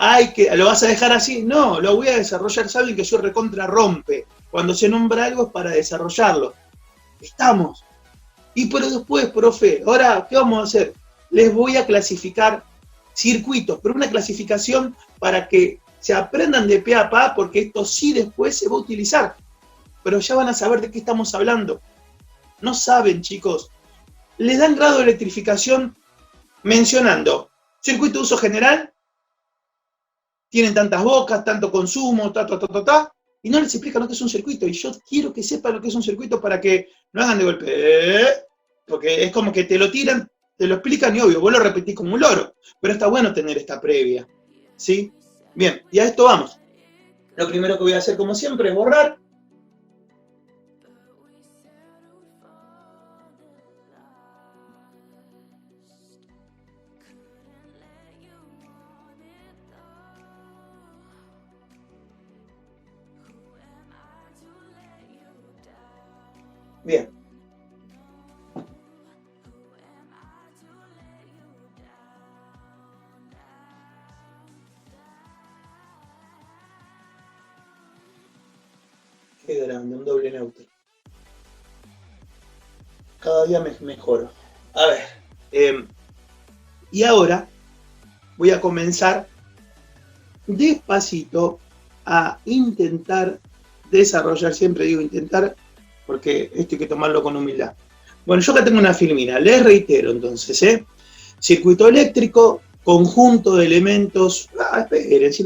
¿lo vas a dejar así? No, lo voy a desarrollar. Saben que soy recontra rompe. Cuando se nombra algo es para desarrollarlo. Estamos. Y pero después, profe, ahora, ¿qué vamos a hacer? Les voy a clasificar circuitos, pero una clasificación para que se aprendan de pe a pa, porque esto sí después se va a utilizar. Pero ya van a saber de qué estamos hablando. No saben, chicos. Les dan grado de electrificación mencionando circuito de uso general, tienen tantas bocas, tanto consumo, y no les explican lo que es un circuito. Y yo quiero que sepan lo que es un circuito para que no hagan de golpe. Porque es como que te lo tiran, te lo explican y obvio, vos lo repetís como un loro. Pero está bueno tener esta previa, ¿sí? Bien, y a esto vamos. Lo primero que voy a hacer, como siempre, es borrar. Bien. Qué grande, un doble neutro. Cada día me mejoro. A ver. Y ahora voy a comenzar despacito a intentar desarrollar, siempre digo intentar, porque esto hay que tomarlo con humildad. Bueno, yo acá tengo una filmina, les reitero entonces, circuito eléctrico conjunto de elementos. Esperen, si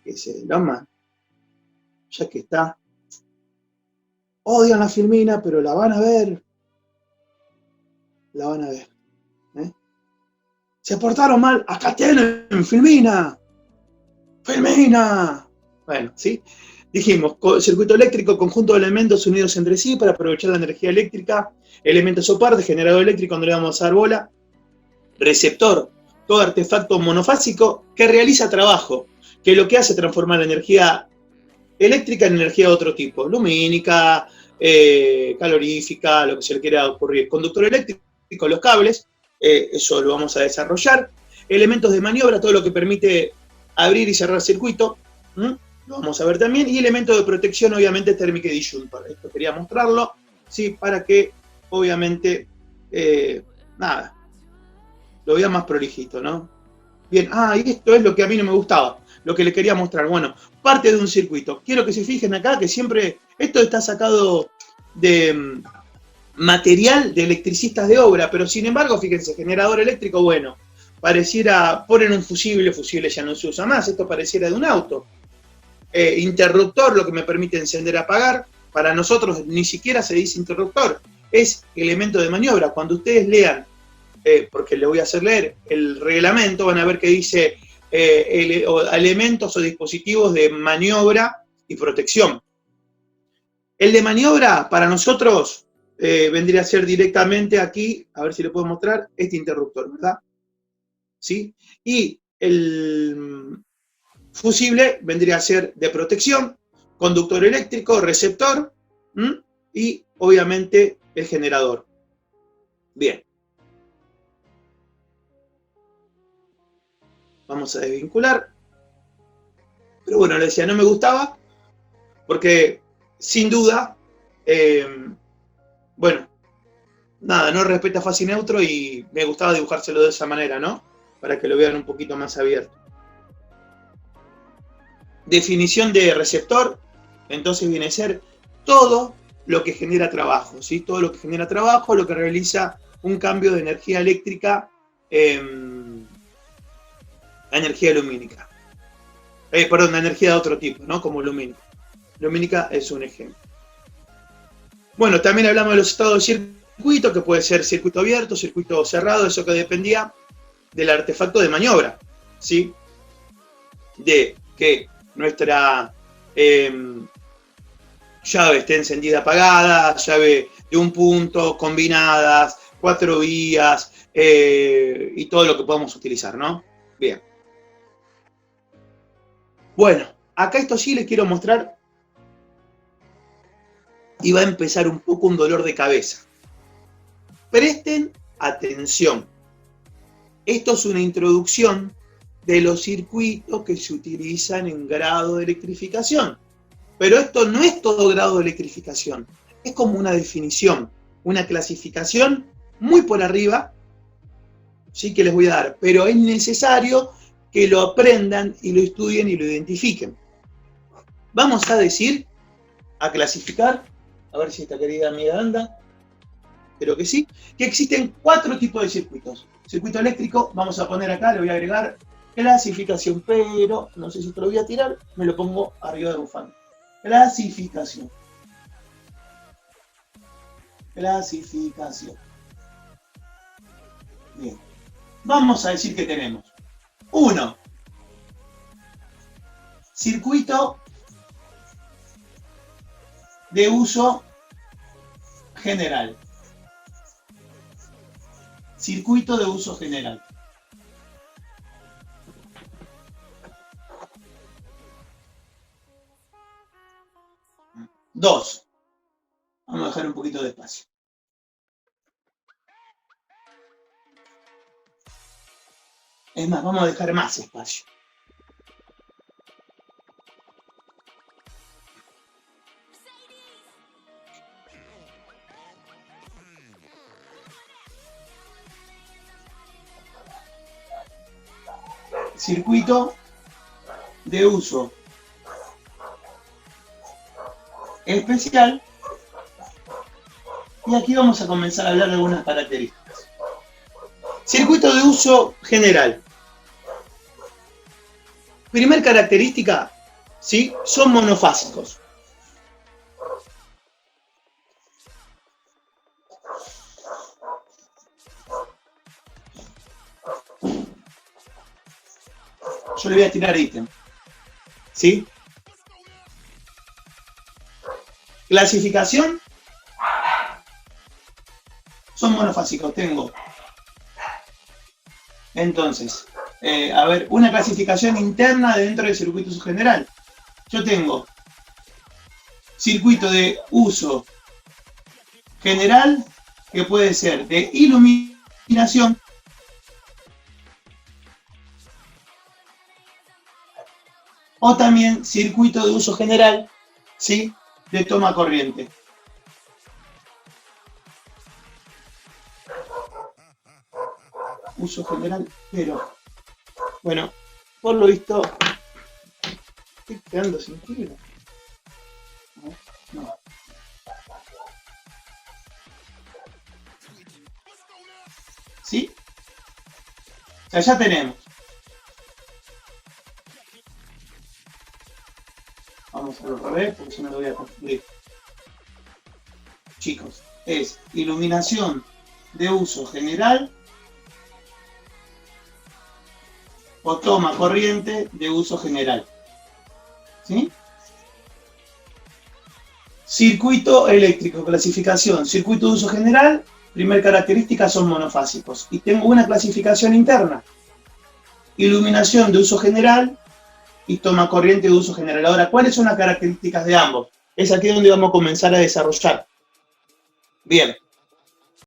qué sé, Lama, ya que está. Odian la filmina, pero la van a ver. La van a ver. Se portaron mal. Acá tienen, filmina. Filmina. Bueno, ¿sí? Dijimos, circuito eléctrico, conjunto de elementos unidos entre sí para aprovechar la energía eléctrica. Elemento soporte, generador eléctrico, donde le vamos a dar bola. Receptor, todo artefacto monofásico que realiza trabajo, que lo que hace es transformar la energía eléctrica en energía de otro tipo, lumínica, calorífica, lo que se le quiera ocurrir. Conductor eléctrico, los cables, eso lo vamos a desarrollar. Elementos de maniobra, todo lo que permite abrir y cerrar circuito, lo vamos a ver también. Y elementos de protección, obviamente, térmica y disyuntor. Esto quería mostrarlo, ¿sí? Para que, obviamente, nada, lo vea más prolijito, ¿no? Bien, y esto es lo que a mí no me gustaba, lo que les quería mostrar. Bueno, parte de un circuito. Quiero que se fijen acá que siempre, esto está sacado de material de electricistas de obra, pero sin embargo, fíjense, generador eléctrico, bueno, pareciera, ponen un fusible ya no se usa más, esto pareciera de un auto. Interruptor, lo que me permite encender y apagar, para nosotros ni siquiera se dice interruptor, es elemento de maniobra. Cuando ustedes lean, porque le voy a hacer leer el reglamento, van a ver que dice elementos o dispositivos de maniobra y protección. El de maniobra, para nosotros, vendría a ser directamente aquí, a ver si le puedo mostrar, este interruptor, ¿verdad? ¿Sí? Y el fusible vendría a ser de protección, conductor eléctrico, receptor, y obviamente el generador. Bien. Vamos a desvincular. Pero bueno, le decía, no me gustaba, porque sin duda, bueno, nada, no respeta fase y neutro y me gustaba dibujárselo de esa manera, ¿no? Para que lo vean un poquito más abierto. Definición de receptor, entonces viene a ser todo lo que genera trabajo, ¿sí? Todo lo que genera trabajo, lo que realiza un cambio de energía eléctrica a energía lumínica. Perdón, energía de otro tipo, ¿no? Como lumínica. Lumínica es un ejemplo. Bueno, también hablamos de los estados de circuito, que puede ser circuito abierto, circuito cerrado, eso que dependía del artefacto de maniobra, ¿sí? De que nuestra llave esté encendida, apagada, llave de un punto, combinadas, 4 vías, y todo lo que podamos utilizar, ¿no? Bien. Bueno, acá esto sí les quiero mostrar y va a empezar un poco un dolor de cabeza. Presten atención. Esto es una introducción de los circuitos que se utilizan en grado de electrificación. Pero esto no es todo grado de electrificación. Es como una definición, una clasificación muy por arriba, sí que les voy a dar. Pero es necesario que lo aprendan y lo estudien y lo identifiquen. Vamos a decir, a clasificar, a ver si esta querida amiga anda, creo que sí, que existen 4 tipos de circuitos. Circuito eléctrico, vamos a poner acá, le voy a agregar clasificación, pero no sé si te lo voy a tirar, me lo pongo arriba de bufanda. Clasificación. Clasificación. Bien. Vamos a decir que tenemos 1. Circuito de uso general. Circuito de uso general. 2. Vamos a dejar un poquito de espacio. Es más, vamos a dejar más espacio. Circuito de uso especial. Y aquí vamos a comenzar a hablar de algunas características. Circuito de uso general. Primer característica, ¿sí? Son monofásicos. Yo le voy a tirar ítem, ¿sí? Clasificación, son monofásicos. Tengo, entonces, a ver, una clasificación interna dentro del circuito subgeneral. Yo tengo circuito de uso general, que puede ser de iluminación, o también circuito de uso general, ¿sí? De toma corriente. Uso general, pero bueno, por lo visto estoy quedando sin fibra. No. ¿Sí? O sea, ya tenemos. Vamos a hacerlo al revés porque si no lo voy a confundir. Chicos, es iluminación de uso general o toma corriente de uso general. ¿Sí? Circuito eléctrico, clasificación. Circuito de uso general, primera característica, son monofásicos. Y tengo una clasificación interna. Iluminación de uso general y toma corriente de uso general. Ahora, ¿cuáles son las características de ambos? Es aquí donde vamos a comenzar a desarrollar. Bien.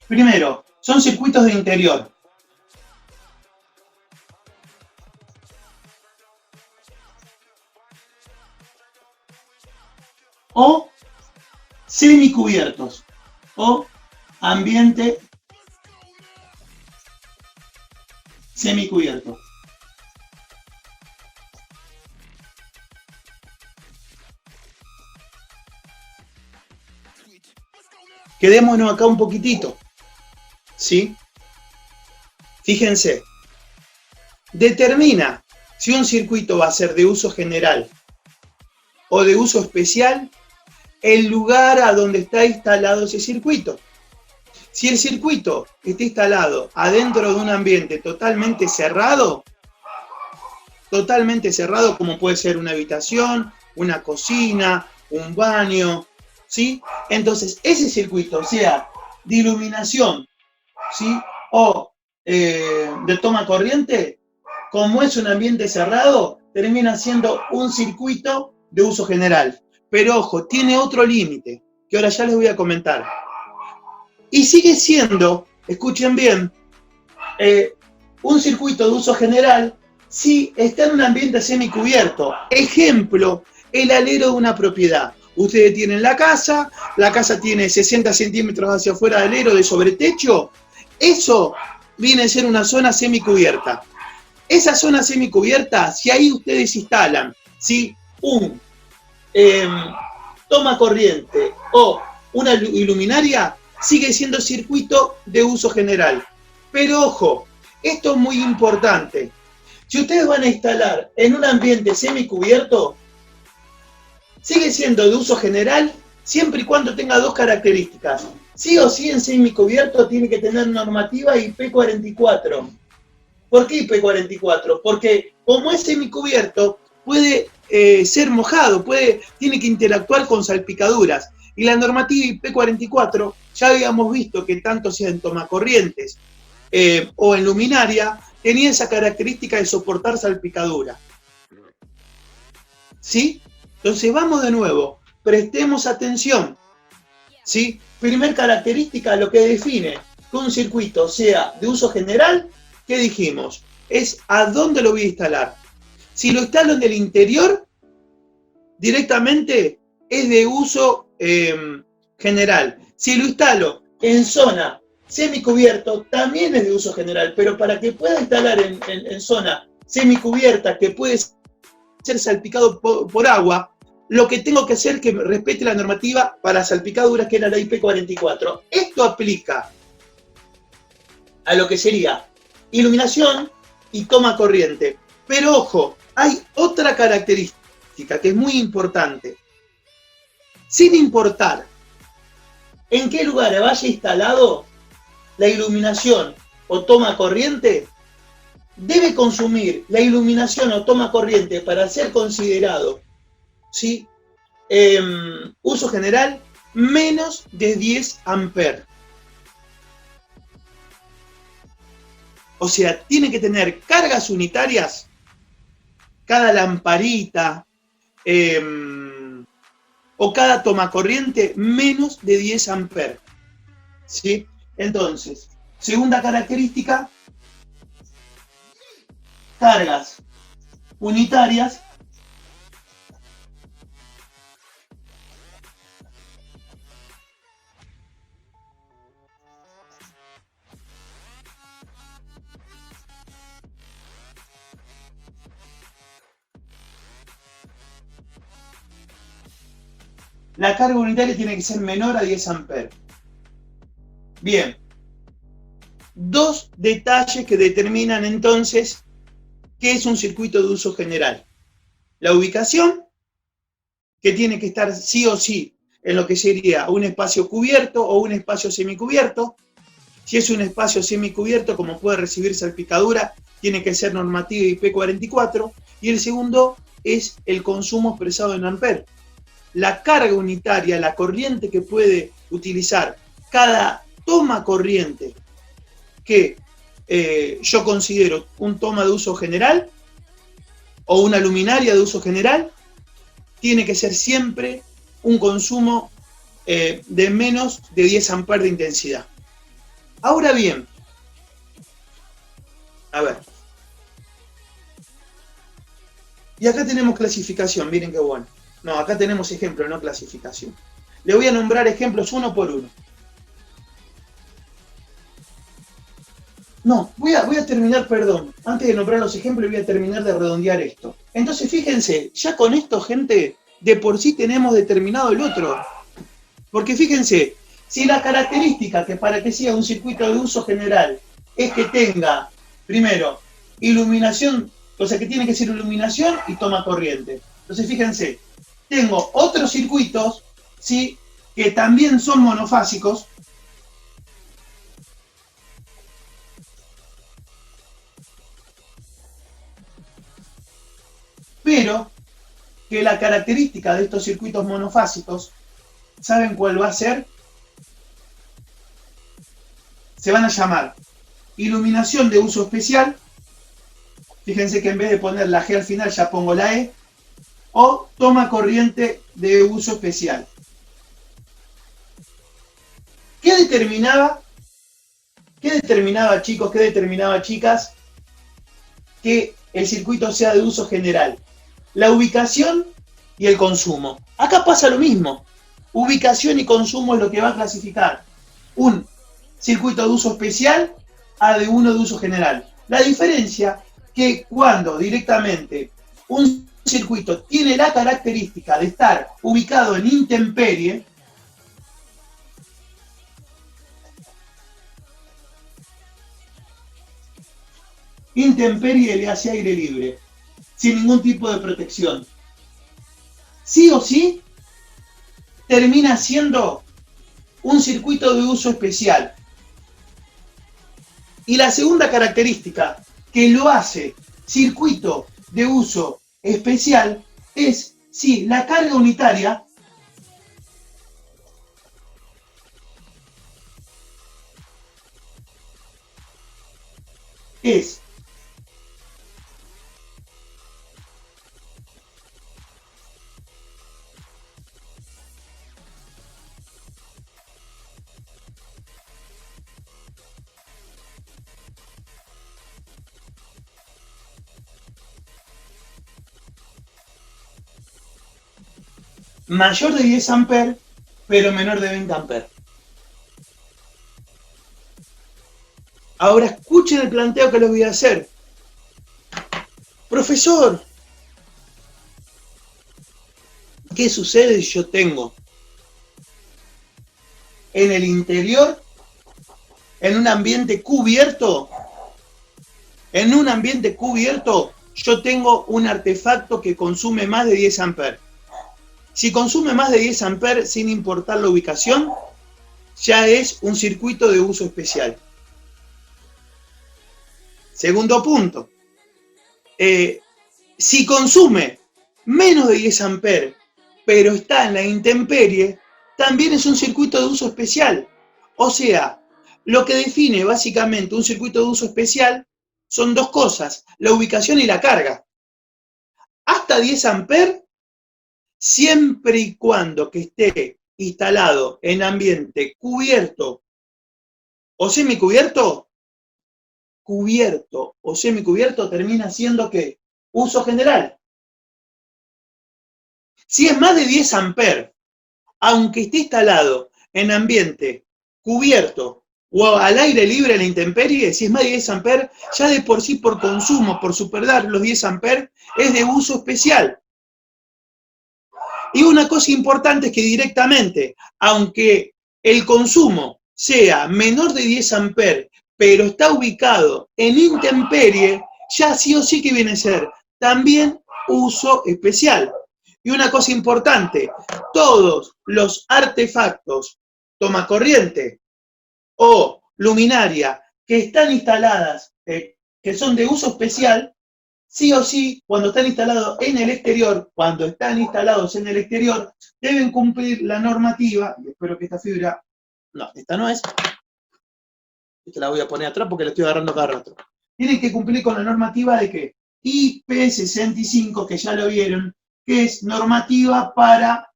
Primero, son circuitos de interior. O semicubiertos. O ambiente semicubierto. Quedémonos acá un poquitito, ¿sí? Fíjense, determina si un circuito va a ser de uso general o de uso especial el lugar a donde está instalado ese circuito. Si el circuito está instalado adentro de un ambiente totalmente cerrado como puede ser una habitación, una cocina, un baño, ¿sí? Entonces, ese circuito, sea de iluminación, ¿sí? O de toma corriente, como es un ambiente cerrado, termina siendo un circuito de uso general. Pero ojo, tiene otro límite, que ahora ya les voy a comentar. Y sigue siendo, escuchen bien, un circuito de uso general si está en un ambiente semicubierto. Ejemplo, el alero de una propiedad. Ustedes tienen la casa tiene 60 centímetros hacia afuera del alero de sobretecho. Eso viene a ser una zona semicubierta. Esa zona semicubierta, si ahí ustedes instalan, ¿sí? Un toma corriente o una iluminaria, sigue siendo circuito de uso general. Pero ojo, esto es muy importante. Si ustedes van a instalar en un ambiente semicubierto, sigue siendo de uso general siempre y cuando tenga dos características. Sí o sí en semicubierto tiene que tener normativa IP44. ¿Por qué IP44? Porque como es semicubierto, puede ser mojado, tiene que interactuar con salpicaduras. Y la normativa IP44, ya habíamos visto que tanto sea en tomacorrientes o en luminaria, tenía esa característica de soportar salpicadura. ¿Sí? Entonces vamos de nuevo, prestemos atención. ¿Sí? Primer característica, lo que define que un circuito sea de uso general, ¿qué dijimos? Es a dónde lo voy a instalar. Si lo instalo en el interior, directamente es de uso general. Si lo instalo en zona semicubierto, también es de uso general, pero para que pueda instalar en zona semicubierta, que puede ser salpicado por agua, lo que tengo que hacer es que respete la normativa para salpicaduras, que era la IP44. Esto aplica a lo que sería iluminación y toma corriente. Pero ojo, Hay otra característica que es muy importante. Sin importar en qué lugar vaya instalado, la iluminación o toma corriente debe consumir la iluminación o toma corriente para ser considerado, ¿sí?, uso general, menos de 10 amperes. O sea, tiene que tener cargas unitarias, cada lamparita o cada toma corriente, menos de 10 amperes. ¿Sí? Entonces, segunda característica, cargas unitarias la carga unitaria tiene que ser menor a 10 amperes. Bien, dos detalles que determinan entonces qué es un circuito de uso general. La ubicación, que tiene que estar sí o sí en lo que sería un espacio cubierto o un espacio semicubierto. Si es un espacio semicubierto, como puede recibir salpicadura, tiene que ser normativa IP44. Y el segundo es el consumo expresado en amperes. La carga unitaria, la corriente que puede utilizar cada toma corriente que yo considero un toma de uso general o una luminaria de uso general, tiene que ser siempre un consumo de menos de 10 amperes de intensidad. Ahora bien, a ver. Y acá tenemos clasificación, miren qué bueno. No, acá tenemos ejemplos, no clasificación. Le voy a nombrar ejemplos uno por uno. No, voy a terminar, perdón. Antes de nombrar los ejemplos, voy a terminar de redondear esto. Entonces, fíjense, ya con esto, gente, de por sí tenemos determinado el otro. Porque fíjense, si la característica que para que sea un circuito de uso general es que tenga, primero, iluminación, o sea que tiene que ser iluminación y toma corriente. Entonces fíjense, tengo otros circuitos, ¿sí?, que también son monofásicos, pero que la característica de estos circuitos monofásicos, ¿saben cuál va a ser? Se van a llamar iluminación de uso especial. Fíjense que en vez de poner la G al final ya pongo la E. O toma corriente de uso especial. ¿Qué determinaba, chicos, qué determinaba, chicas, que el circuito sea de uso general? La ubicación y el consumo. Acá pasa lo mismo. Ubicación y consumo es lo que va a clasificar un circuito de uso especial a de uno de uso general. La diferencia que cuando directamente un circuito tiene la característica de estar ubicado en intemperie, intemperie le hace aire libre, sin ningún tipo de protección, sí o sí termina siendo un circuito de uso especial. Y la segunda característica que lo hace circuito de uso especial es si la carga unitaria es mayor de 10 amperes, pero menor de 20 amperes. Ahora escuchen el planteo que les voy a hacer. Profesor, ¿qué sucede si yo tengo en el interior, en un ambiente cubierto, yo tengo un artefacto que consume más de 10 amperes. Si consume más de 10 amperes, sin importar la ubicación, ya es un circuito de uso especial. Segundo punto, si consume menos de 10 amperes, pero está en la intemperie, también es un circuito de uso especial. O sea, lo que define básicamente un circuito de uso especial son dos cosas, la ubicación y la carga. Hasta 10 amperes, siempre y cuando que esté instalado en ambiente cubierto o semicubierto, cubierto o semicubierto termina siendo ¿qué? Uso general. Si es más de 10 amperes, aunque esté instalado en ambiente cubierto o al aire libre en la intemperie, si es más de 10 amperes, ya de por sí, por consumo, por superar los 10 amperes, es de uso especial. Y una cosa importante es que directamente, aunque el consumo sea menor de 10 amperes, pero está ubicado en intemperie, ya sí o sí que viene a ser también uso especial. Y una cosa importante, todos los artefactos, toma corriente o luminaria, que están instaladas, que son de uso especial, sí o sí, cuando están instalados en el exterior, deben cumplir la normativa, y espero que esta fibra, no, esta no es, esta la voy a poner atrás porque la estoy agarrando cada rato. Tienen que cumplir con la normativa de que IP65, que ya lo vieron, que es normativa para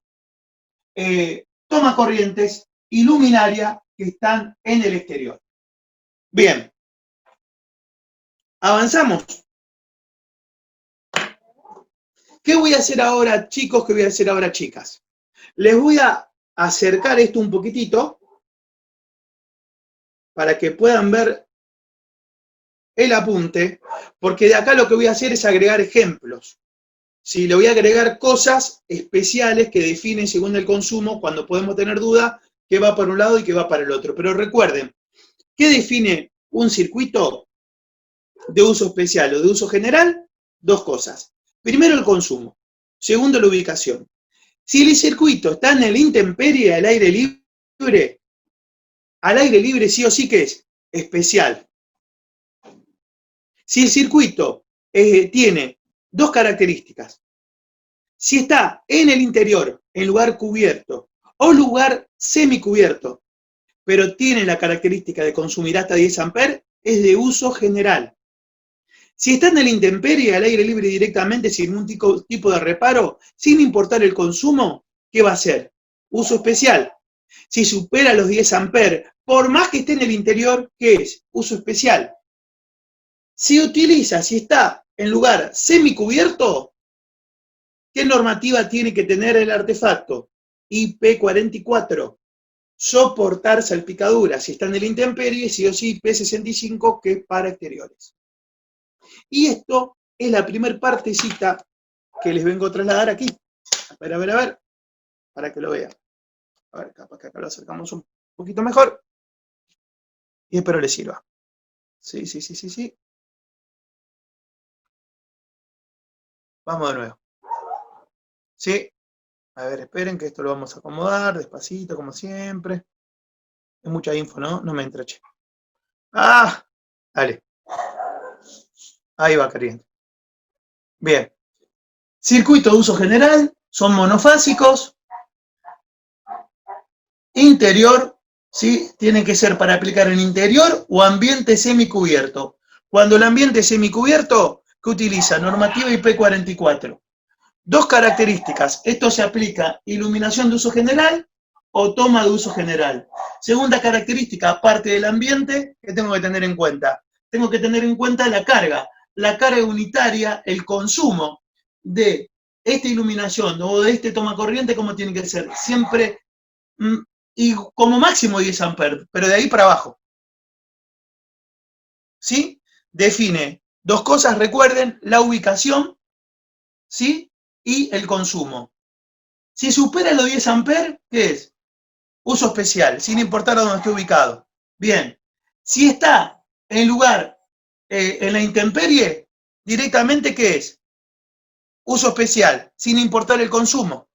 toma corrientes y luminaria que están en el exterior. Bien, avanzamos. ¿Qué voy a hacer ahora, chicos? ¿Qué voy a hacer ahora, chicas? Les voy a acercar esto un poquitito para que puedan ver el apunte, porque de acá lo que voy a hacer es agregar ejemplos. ¿Sí? Le voy a agregar cosas especiales que definen según el consumo, cuando podemos tener duda, qué va para un lado y qué va para el otro. Pero recuerden, ¿qué define un circuito de uso especial o de uso general? Dos cosas. Primero, el consumo. Segundo, la ubicación. Si el circuito está en el intemperie, al aire libre sí o sí que es especial. Si el circuito tiene dos características, si está en el interior, en lugar cubierto o lugar semicubierto, pero tiene la característica de consumir hasta 10 amperes, es de uso general. Si está en el intemperie, al aire libre directamente, sin ningún tipo de reparo, sin importar el consumo, ¿qué va a hacer? Uso especial. Si supera los 10 amperes, por más que esté en el interior, ¿qué es? Uso especial. Si está en lugar semicubierto, ¿qué normativa tiene que tener el artefacto? IP44. Soportar salpicaduras. Si está en el intemperie, sí o sí IP65, que es para exteriores. Y esto es la primera partecita que les vengo a trasladar aquí. A ver, para que lo vean. A ver, capaz que acá lo acercamos un poquito mejor. Y espero les sirva. Sí. Vamos de nuevo. Sí. A ver, esperen que esto lo vamos a acomodar despacito, como siempre. Es mucha info, ¿no? No me entreche. ¡Ah! Dale. Ahí va, queriendo. Bien. Circuito de uso general. Son monofásicos. Interior, ¿sí? Tienen que ser para aplicar en interior o ambiente semicubierto. Cuando el ambiente es semicubierto, ¿qué utiliza? Normativa IP44. Dos características. Esto se aplica iluminación de uso general o toma de uso general. Segunda característica, aparte del ambiente, ¿qué tengo que tener en cuenta? Tengo que tener en cuenta la carga unitaria, el consumo de esta iluminación o de este toma corriente, ¿cómo tiene que ser? Siempre y como máximo 10 amperes, pero de ahí para abajo. ¿Sí? Define dos cosas, recuerden, la ubicación, ¿sí? Y el consumo. Si supera los 10 amperes, ¿qué es? Uso especial, sin importar a dónde esté ubicado. Bien. Si está en lugar, en la intemperie, directamente, ¿qué es? Uso especial, sin importar el consumo.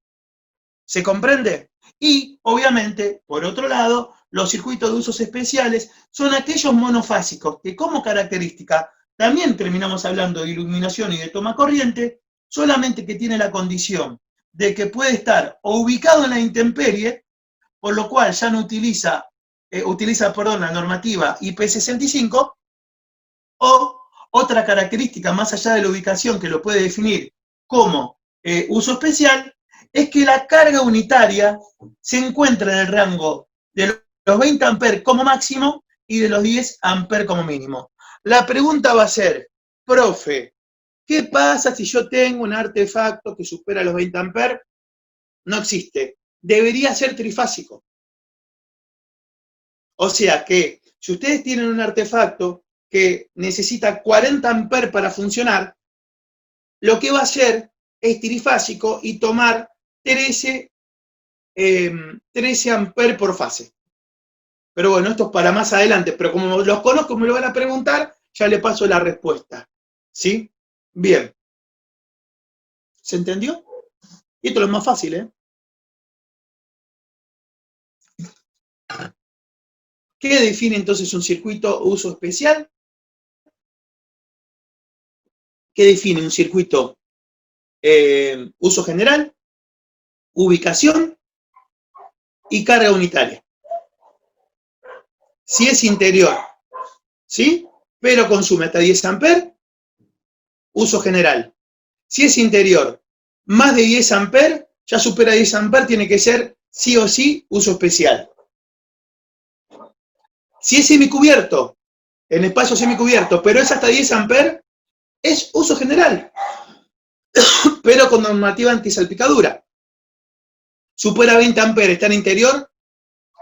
¿Se comprende? Y, obviamente, por otro lado, los circuitos de usos especiales son aquellos monofásicos que, como característica, también terminamos hablando de iluminación y de toma corriente, solamente que tiene la condición de que puede estar o ubicado en la intemperie, por lo cual ya no utiliza la normativa IP65, o otra característica más allá de la ubicación que lo puede definir como uso especial, es que la carga unitaria se encuentra en el rango de los 20 amperes como máximo y de los 10 amperes como mínimo. La pregunta va a ser, profe, ¿qué pasa si yo tengo un artefacto que supera los 20 amperes? No existe. Debería ser trifásico. O sea que, si ustedes tienen un artefacto que necesita 40 amperes para funcionar, lo que va a hacer es trifásico y tomar 13 amperes por fase. Pero bueno, esto es para más adelante, pero como los conozco, me lo van a preguntar, ya le paso la respuesta. ¿Sí? Bien. ¿Se entendió? Y esto es lo más fácil, ¿eh? ¿Qué define entonces un circuito uso especial? ¿Qué define un circuito uso general? Ubicación y carga unitaria. Si es interior, ¿sí? Pero consume hasta 10 amperes, uso general. Si es interior, más de 10 amperes, ya supera 10 amperes, tiene que ser sí o sí uso especial. Si es semicubierto, en espacio semicubierto, pero es hasta 10 amperes, es uso general, pero con normativa antisalpicadura. Supera 20 amperes, está en interior,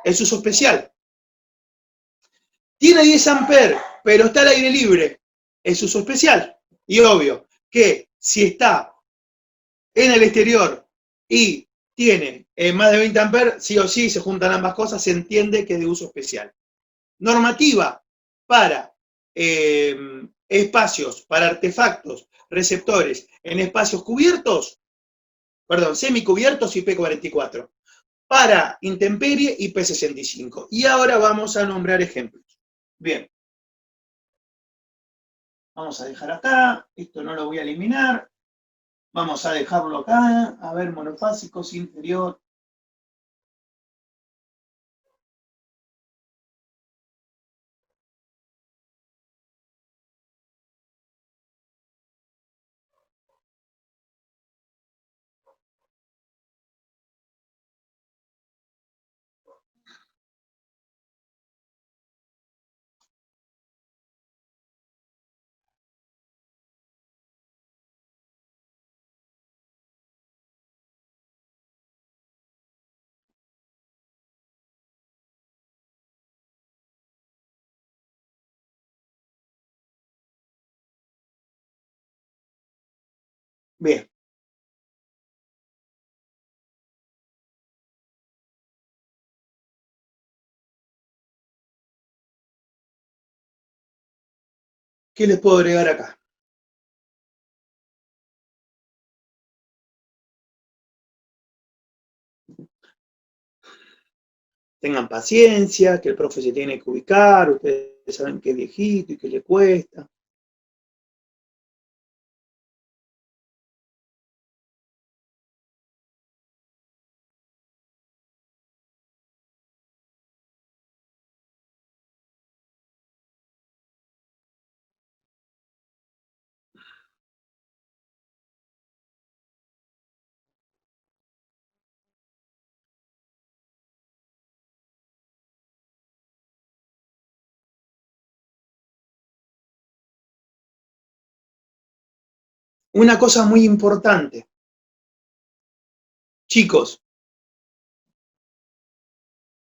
es uso especial. Tiene 10 amperes, pero está al aire libre, es uso especial. Y obvio que si está en el exterior y tiene más de 20 amperes, sí o sí se juntan ambas cosas, se entiende que es de uso especial. Normativa para espacios, para artefactos, receptores en espacios cubiertos, perdón, semicubiertos IP44. Para intemperie IP65. Y ahora vamos a nombrar ejemplos. Bien. Vamos a dejar acá, esto no lo voy a eliminar. Vamos a dejarlo acá, a ver, monofásicos, interior. Bien. ¿Qué les puedo agregar acá? Tengan paciencia, que el profe se tiene que ubicar, ustedes saben que es viejito y que le cuesta. Una cosa muy importante. Chicos,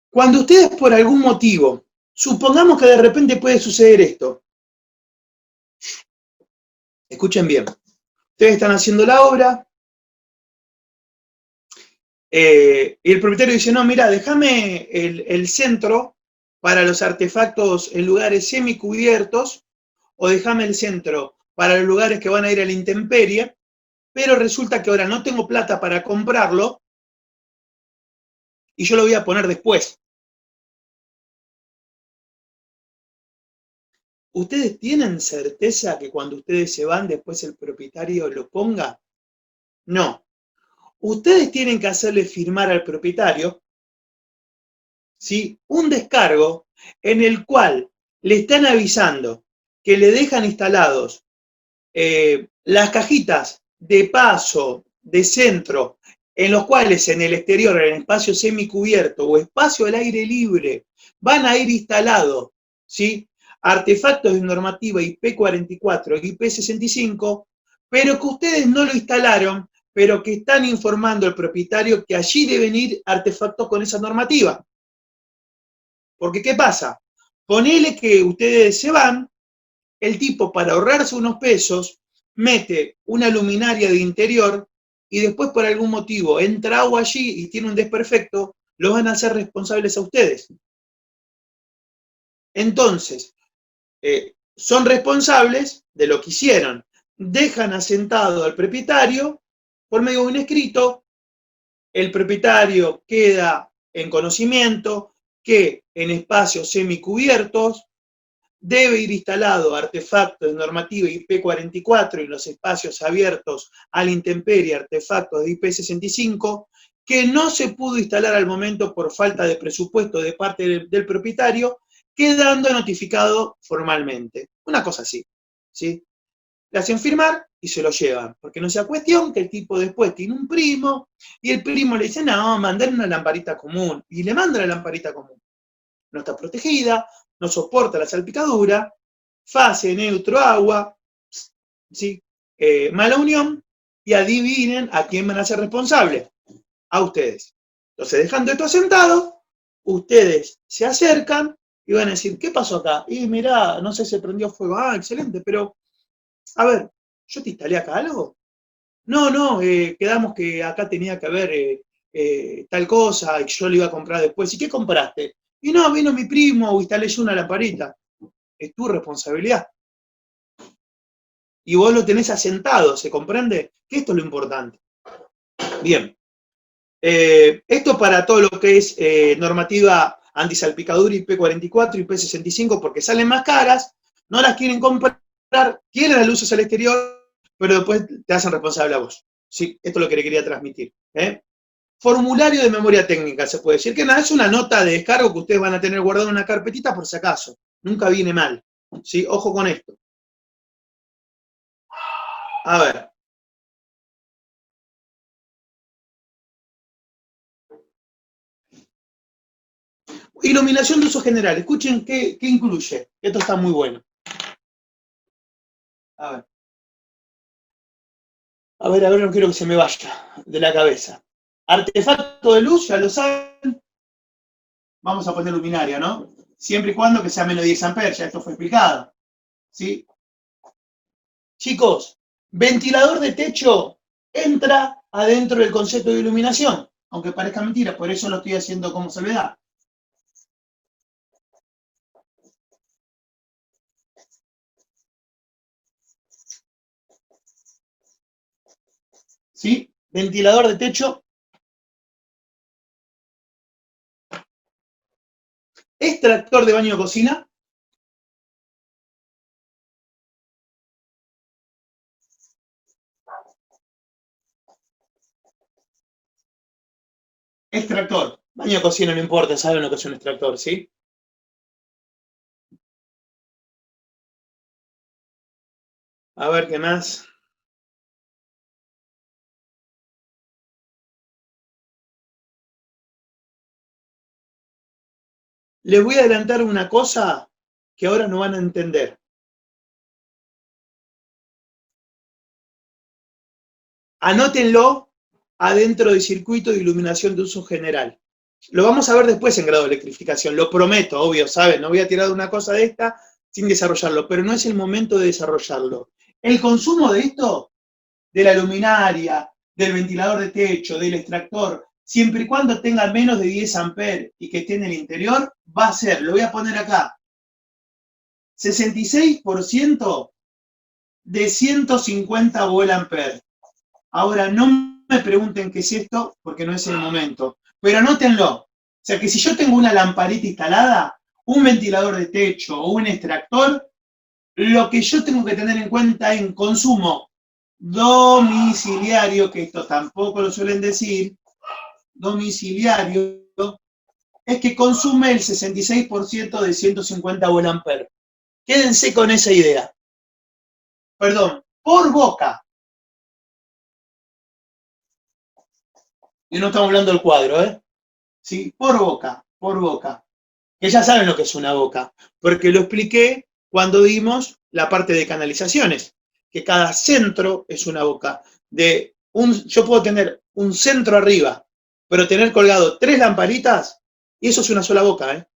cuando ustedes por algún motivo, supongamos que de repente puede suceder esto. Escuchen bien. Ustedes están haciendo la obra y el propietario dice, no, mira, déjame el centro para los artefactos en lugares semicubiertos o déjame el centro para los lugares que van a ir a la intemperie, pero resulta que ahora no tengo plata para comprarlo y yo lo voy a poner después. ¿Ustedes tienen certeza que cuando ustedes se van, después el propietario lo ponga? No. Ustedes tienen que hacerle firmar al propietario, ¿sí?, un descargo en el cual le están avisando que le dejan instalados las cajitas de paso, de centro, en los cuales en el exterior, en el espacio semicubierto o espacio al aire libre, van a ir instalados, ¿sí?, artefactos de normativa IP44 y IP65, pero que ustedes no lo instalaron, pero que están informando al propietario que allí deben ir artefactos con esa normativa. Porque, ¿qué pasa? Ponele que ustedes se van, el tipo, para ahorrarse unos pesos, mete una luminaria de interior y después por algún motivo entra agua allí y tiene un desperfecto, lo van a hacer responsables a ustedes. Entonces, son responsables de lo que hicieron. Dejan asentado al propietario por medio de un escrito, el propietario queda en conocimiento que en espacios semicubiertos debe ir instalado artefactos de normativa IP44 y en los espacios abiertos a la intemperie artefactos de IP65 que no se pudo instalar al momento por falta de presupuesto de parte del propietario, quedando notificado formalmente. Una cosa así, ¿sí? Le hacen firmar y se lo llevan, porque no sea cuestión que el tipo después tiene un primo y el primo le dice, no, mandale una lamparita común, y le manda la lamparita común. No está protegida, no soporta la salpicadura, fase neutro agua, ¿sí? Mala unión, y adivinen a quién van a ser responsables, a ustedes. Entonces, dejando esto asentado, ustedes se acercan y van a decir, ¿qué pasó acá? Y mirá, no sé, se prendió fuego. Ah, excelente, pero, a ver, ¿yo te instalé acá algo? No, quedamos que acá tenía que haber tal cosa y yo lo iba a comprar después. ¿Y qué compraste? Y no, vino mi primo o instalé yo una lamparita. Es tu responsabilidad. Y vos lo tenés asentado, ¿se comprende? Que esto es lo importante. Bien. Esto para todo lo que es normativa antisalpicadura IP44 y IP65, porque salen más caras, no las quieren comprar, quieren las luces al exterior, pero después te hacen responsable a vos. ¿Sí? Esto es lo que le quería transmitir. Formulario de memoria técnica, se puede decir, que nada, es una nota de descargo que ustedes van a tener guardada en una carpetita por si acaso. Nunca viene mal. ¿Sí? Ojo con esto. A ver. Iluminación de uso general. Escuchen qué incluye. Esto está muy bueno. A ver. A ver, no quiero que se me vaya de la cabeza. Artefacto de luz, ya lo saben. Vamos a poner luminaria, ¿no? Siempre y cuando que sea menos de 10 amperes, ya esto fue explicado. ¿Sí? Chicos, ventilador de techo entra adentro del concepto de iluminación, aunque parezca mentira, por eso lo estoy haciendo como se me da. ¿Sí? Ventilador de techo. Extractor de baño de cocina. Extractor. Baño de cocina no importa, saben lo que es un extractor, ¿sí? A ver qué más. Les voy a adelantar una cosa que ahora no van a entender. Anótenlo adentro del circuito de iluminación de uso general. Lo vamos a ver después en grado de electrificación, lo prometo, obvio, ¿saben? No voy a tirar una cosa de esta sin desarrollarlo, pero no es el momento de desarrollarlo. El consumo de esto, de la luminaria, del ventilador de techo, del extractor, siempre y cuando tenga menos de 10 amperes y que esté en el interior, va a ser, lo voy a poner acá, 66% de 150 volt-ampere. Ahora, no me pregunten qué es esto, porque no es el momento, pero anótenlo. O sea que si yo tengo una lamparita instalada, un ventilador de techo o un extractor, lo que yo tengo que tener en cuenta en consumo domiciliario, que esto tampoco lo suelen decir, domiciliario, es que consume el 66% de 150 volt-ampere. Quédense con esa idea. Perdón, por boca. Y no estamos hablando del cuadro, ¿eh? Sí, por boca, por boca. Que ya saben lo que es una boca, porque lo expliqué cuando dimos la parte de canalizaciones, que cada centro es una boca. Yo puedo tener un centro arriba, pero tener colgado 3 lamparitas, y eso es una sola boca, ¿eh?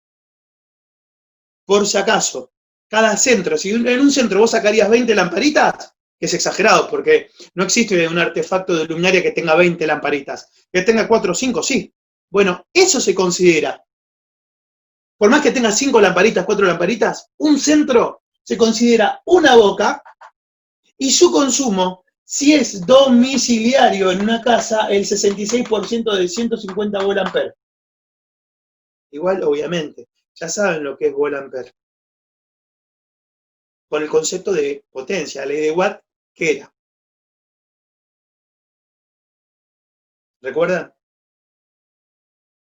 Por si acaso, cada centro, si en un centro vos sacarías 20 lamparitas, que es exagerado, porque no existe un artefacto de luminaria que tenga 20 lamparitas, que tenga 4 o 5, sí. Bueno, eso se considera. Por más que tenga 5 lamparitas, 4 lamparitas, un centro se considera una boca y su consumo, si es domiciliario en una casa, el 66% de 150 volt-ampere. Igual, obviamente, ya saben lo que es volt-ampere. Con el concepto de potencia, la ley de Watt, ¿qué era? ¿Recuerdan?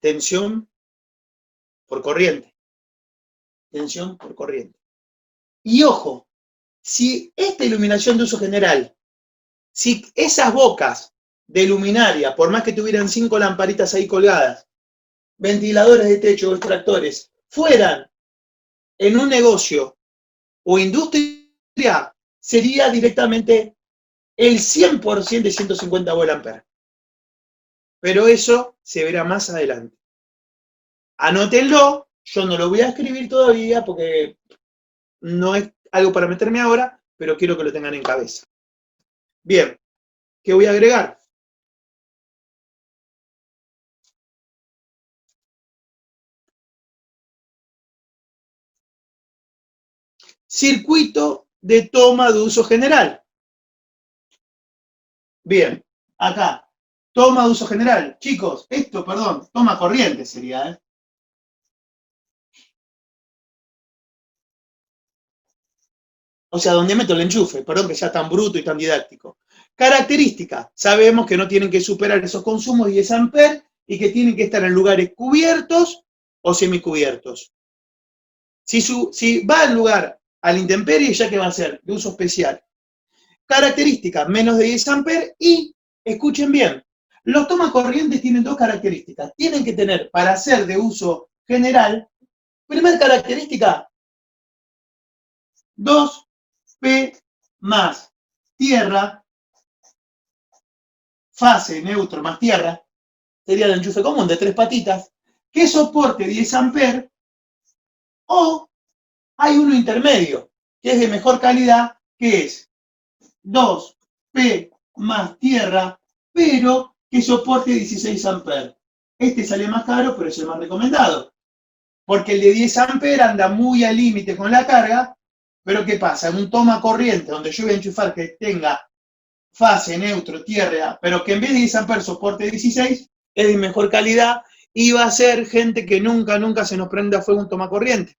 Tensión por corriente. Tensión por corriente. Y ojo, si esta iluminación de uso general, si esas bocas de luminaria, por más que tuvieran 5 lamparitas ahí colgadas, ventiladores de techo o extractores, fueran en un negocio o industria, sería directamente el 100% de 150 volt-ampere. Pero eso se verá más adelante. Anótenlo, yo no lo voy a escribir todavía porque no es algo para meterme ahora, pero quiero que lo tengan en cabeza. Bien, ¿qué voy a agregar? Circuito de toma de uso general. Bien, acá, toma de uso general. Chicos, esto, perdón, toma corriente sería, ¿eh? O sea, donde meto el enchufe, perdón que sea tan bruto y tan didáctico. Característica, sabemos que no tienen que superar esos consumos de 10 amperes y que tienen que estar en lugares cubiertos o semicubiertos. Si va al lugar a la intemperie, ya que va a ser de uso especial. Característica, menos de 10 amperes y, escuchen bien, los tomacorrientes tienen 2 características. Tienen que tener, para ser de uso general, primera característica, 2P más tierra, fase neutro más tierra, sería el enchufe común de 3 patitas, que soporte 10 amperes, o hay uno intermedio, que es de mejor calidad, que es 2P más tierra, pero que soporte 16 amperes. Este sale más caro, pero es el más recomendado. Porque el de 10 amperes anda muy al límite con la carga, pero ¿qué pasa? En un toma corriente donde yo voy a enchufar que tenga fase, neutro, tierra, pero que en vez de 10 amperes soporte 16, es de mejor calidad y va a ser gente que nunca se nos prenda a fuego un toma corriente.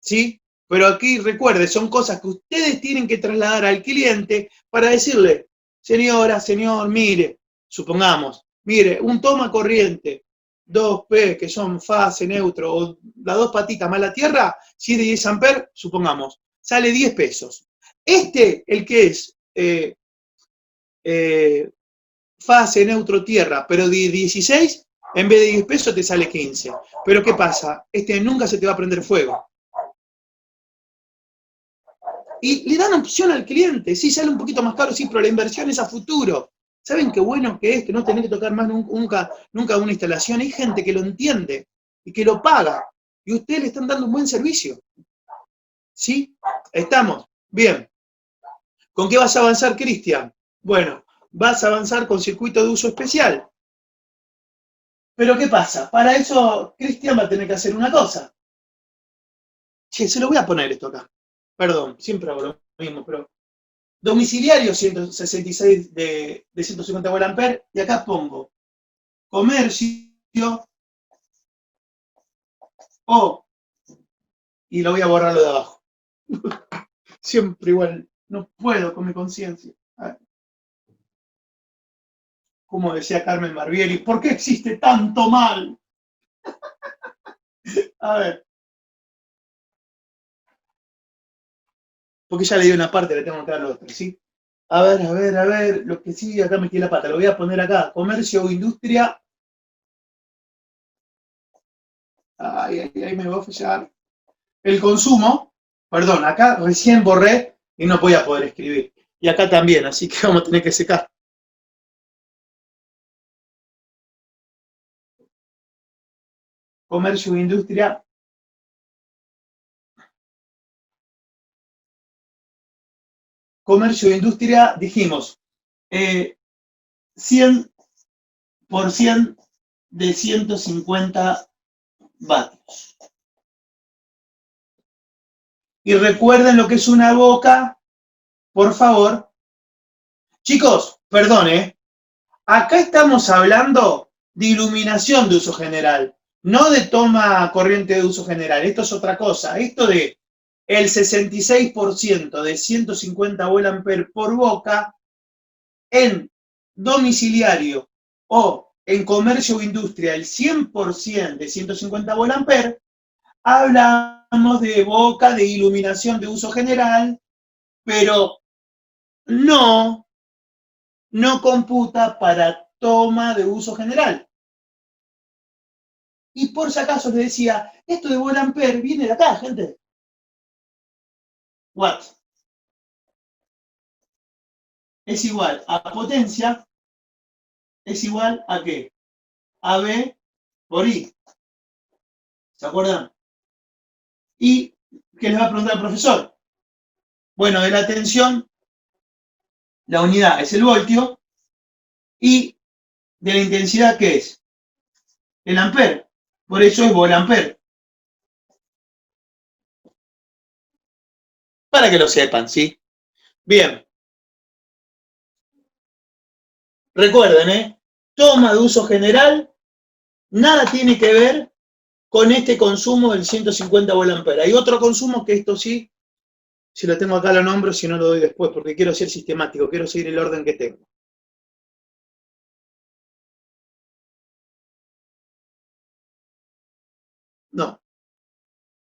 ¿Sí? Pero aquí recuerde, son cosas que ustedes tienen que trasladar al cliente para decirle, señora, señor, mire, supongamos, mire, un toma corriente, 2P, que son fase, neutro, o las 2 patitas más la tierra, si es de 10 amperes, supongamos, sale 10 pesos. El que es fase, neutro, tierra, pero de 16, en vez de 10 pesos te sale 15. Pero ¿qué pasa? Nunca se te va a prender fuego. Y le dan opción al cliente, sí, sale un poquito más caro, sí, pero la inversión es a futuro. ¿Saben qué bueno que es que no tener que tocar más nunca una instalación? Hay gente que lo entiende y que lo paga. Y ustedes le están dando un buen servicio. ¿Sí? ¿Estamos? Bien. ¿Con qué vas a avanzar, Cristian? Bueno, vas a avanzar con circuito de uso especial. Pero ¿qué pasa? Para eso, Cristian va a tener que hacer una cosa. Che, se lo voy a poner esto acá. perdón, siempre hago lo mismo, pero domiciliario 166 de 150 volt y acá pongo comercio o, y lo voy a borrar lo de abajo. Siempre igual, no puedo con mi conciencia. Como decía Carmen Barbieri, ¿por qué existe tanto mal? A ver, porque ya le di una parte, le tengo que dar la otra, ¿sí? A ver, lo que sí, acá me quedé la pata, lo voy a poner acá, comercio o industria. Ay, me va a fallar. El consumo, perdón, acá recién borré y no voy a poder escribir. Y acá también, así que vamos a tener que secar. Comercio e industria. Comercio e industria, dijimos, 100% de 150 vatios. Y recuerden lo que es una boca, por favor. Chicos, perdón, acá estamos hablando de iluminación de uso general, no de toma corriente de uso general. Esto es otra cosa. Esto de el 66% de 150 volt por boca en domiciliario o en comercio o industria, el 100% de 150 volt, hablamos de boca de iluminación de uso general, pero no computa para toma de uso general. Y por si acaso les decía, esto de volt viene de acá, gente. Watt es igual a potencia, es igual a ¿qué? A B por I. ¿Se acuerdan? ¿Y qué les va a preguntar el profesor? Bueno, de la tensión, la unidad es el voltio, y de la intensidad, ¿qué es? El ampere. Por eso es volt. Para que lo sepan, ¿sí? Bien. Recuerden, toma de uso general, nada tiene que ver con este consumo del 150 volt. Hay otro consumo que esto sí, si lo tengo acá lo nombro, si no lo doy después, porque quiero ser sistemático, quiero seguir el orden que tengo.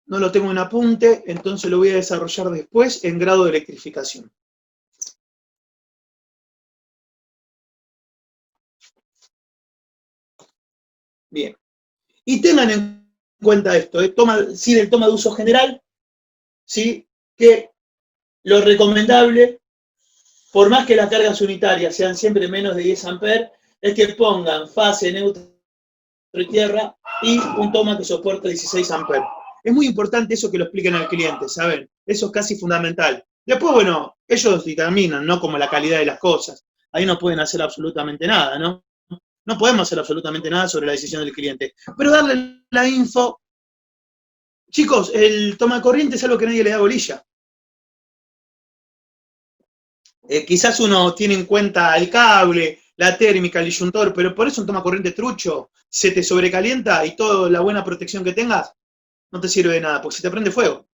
No lo tengo en apunte, entonces lo voy a desarrollar después en grado de electrificación. Bien. Y tengan en cuenta esto, del toma de uso general, ¿sí? Que lo recomendable, por más que las cargas unitarias sean siempre menos de 10 amperes, es que pongan fase neutra y tierra y un toma que soporte 16 amperes. Es muy importante eso que lo expliquen al cliente, ¿saben? Eso es casi fundamental. Después, bueno, ellos determinan, ¿no? Como la calidad de las cosas. Ahí no pueden hacer absolutamente nada, ¿no? No podemos hacer absolutamente nada sobre la decisión del cliente. Pero darle la info. Chicos, el toma corriente es algo que nadie le da bolilla. Quizás uno tiene en cuenta el cable, la térmica, el disyuntor, pero por eso un toma corriente trucho se te sobrecalienta y toda la buena protección que tengas no te sirve de nada, porque se te prende fuego.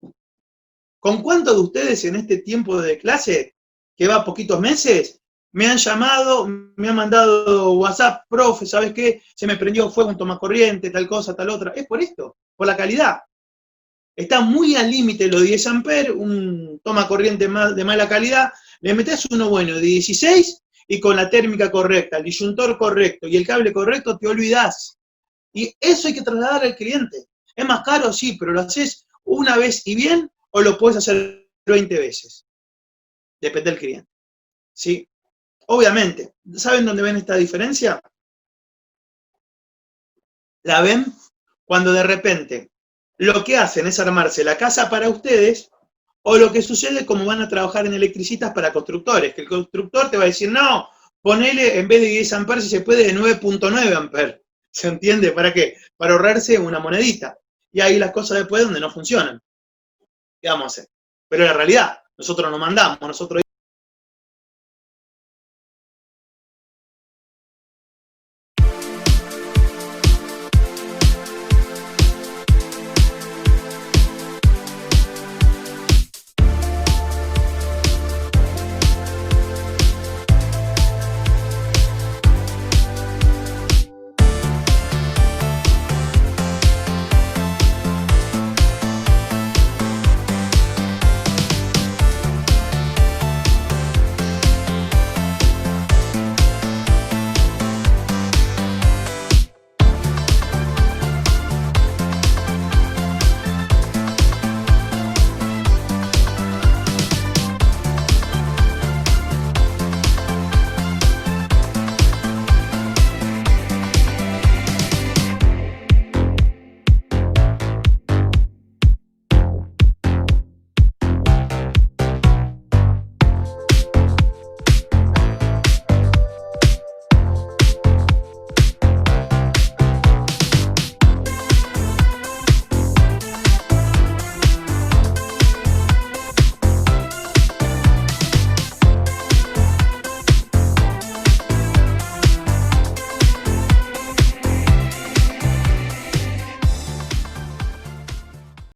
¿Con cuántos de ustedes en este tiempo de clase, que va poquitos meses, me han llamado, me han mandado WhatsApp, profe, ¿sabes qué? Se me prendió fuego un toma corriente, tal cosa, tal otra. Es por esto, por la calidad. Está muy al límite los 10 amperes, un toma corriente de mala calidad, le metes uno bueno de 16 y con la térmica correcta, el disyuntor correcto y el cable correcto, te olvidás. Y eso hay que trasladar al cliente. ¿Es más caro? Sí, pero lo haces una vez y bien o lo puedes hacer 20 veces. Depende del cliente. ¿Sí? Obviamente. ¿Saben dónde ven esta diferencia? La ven cuando de repente lo que hacen es armarse la casa para ustedes, o lo que sucede como van a trabajar en electricistas para constructores, que el constructor te va a decir, no, ponele en vez de 10 amperes si se puede de 9.9 amperes. ¿Se entiende? ¿Para qué? Para ahorrarse una monedita. Y ahí las cosas después donde no funcionan. ¿Qué vamos a hacer? Pero es la realidad, nosotros no mandamos, nosotros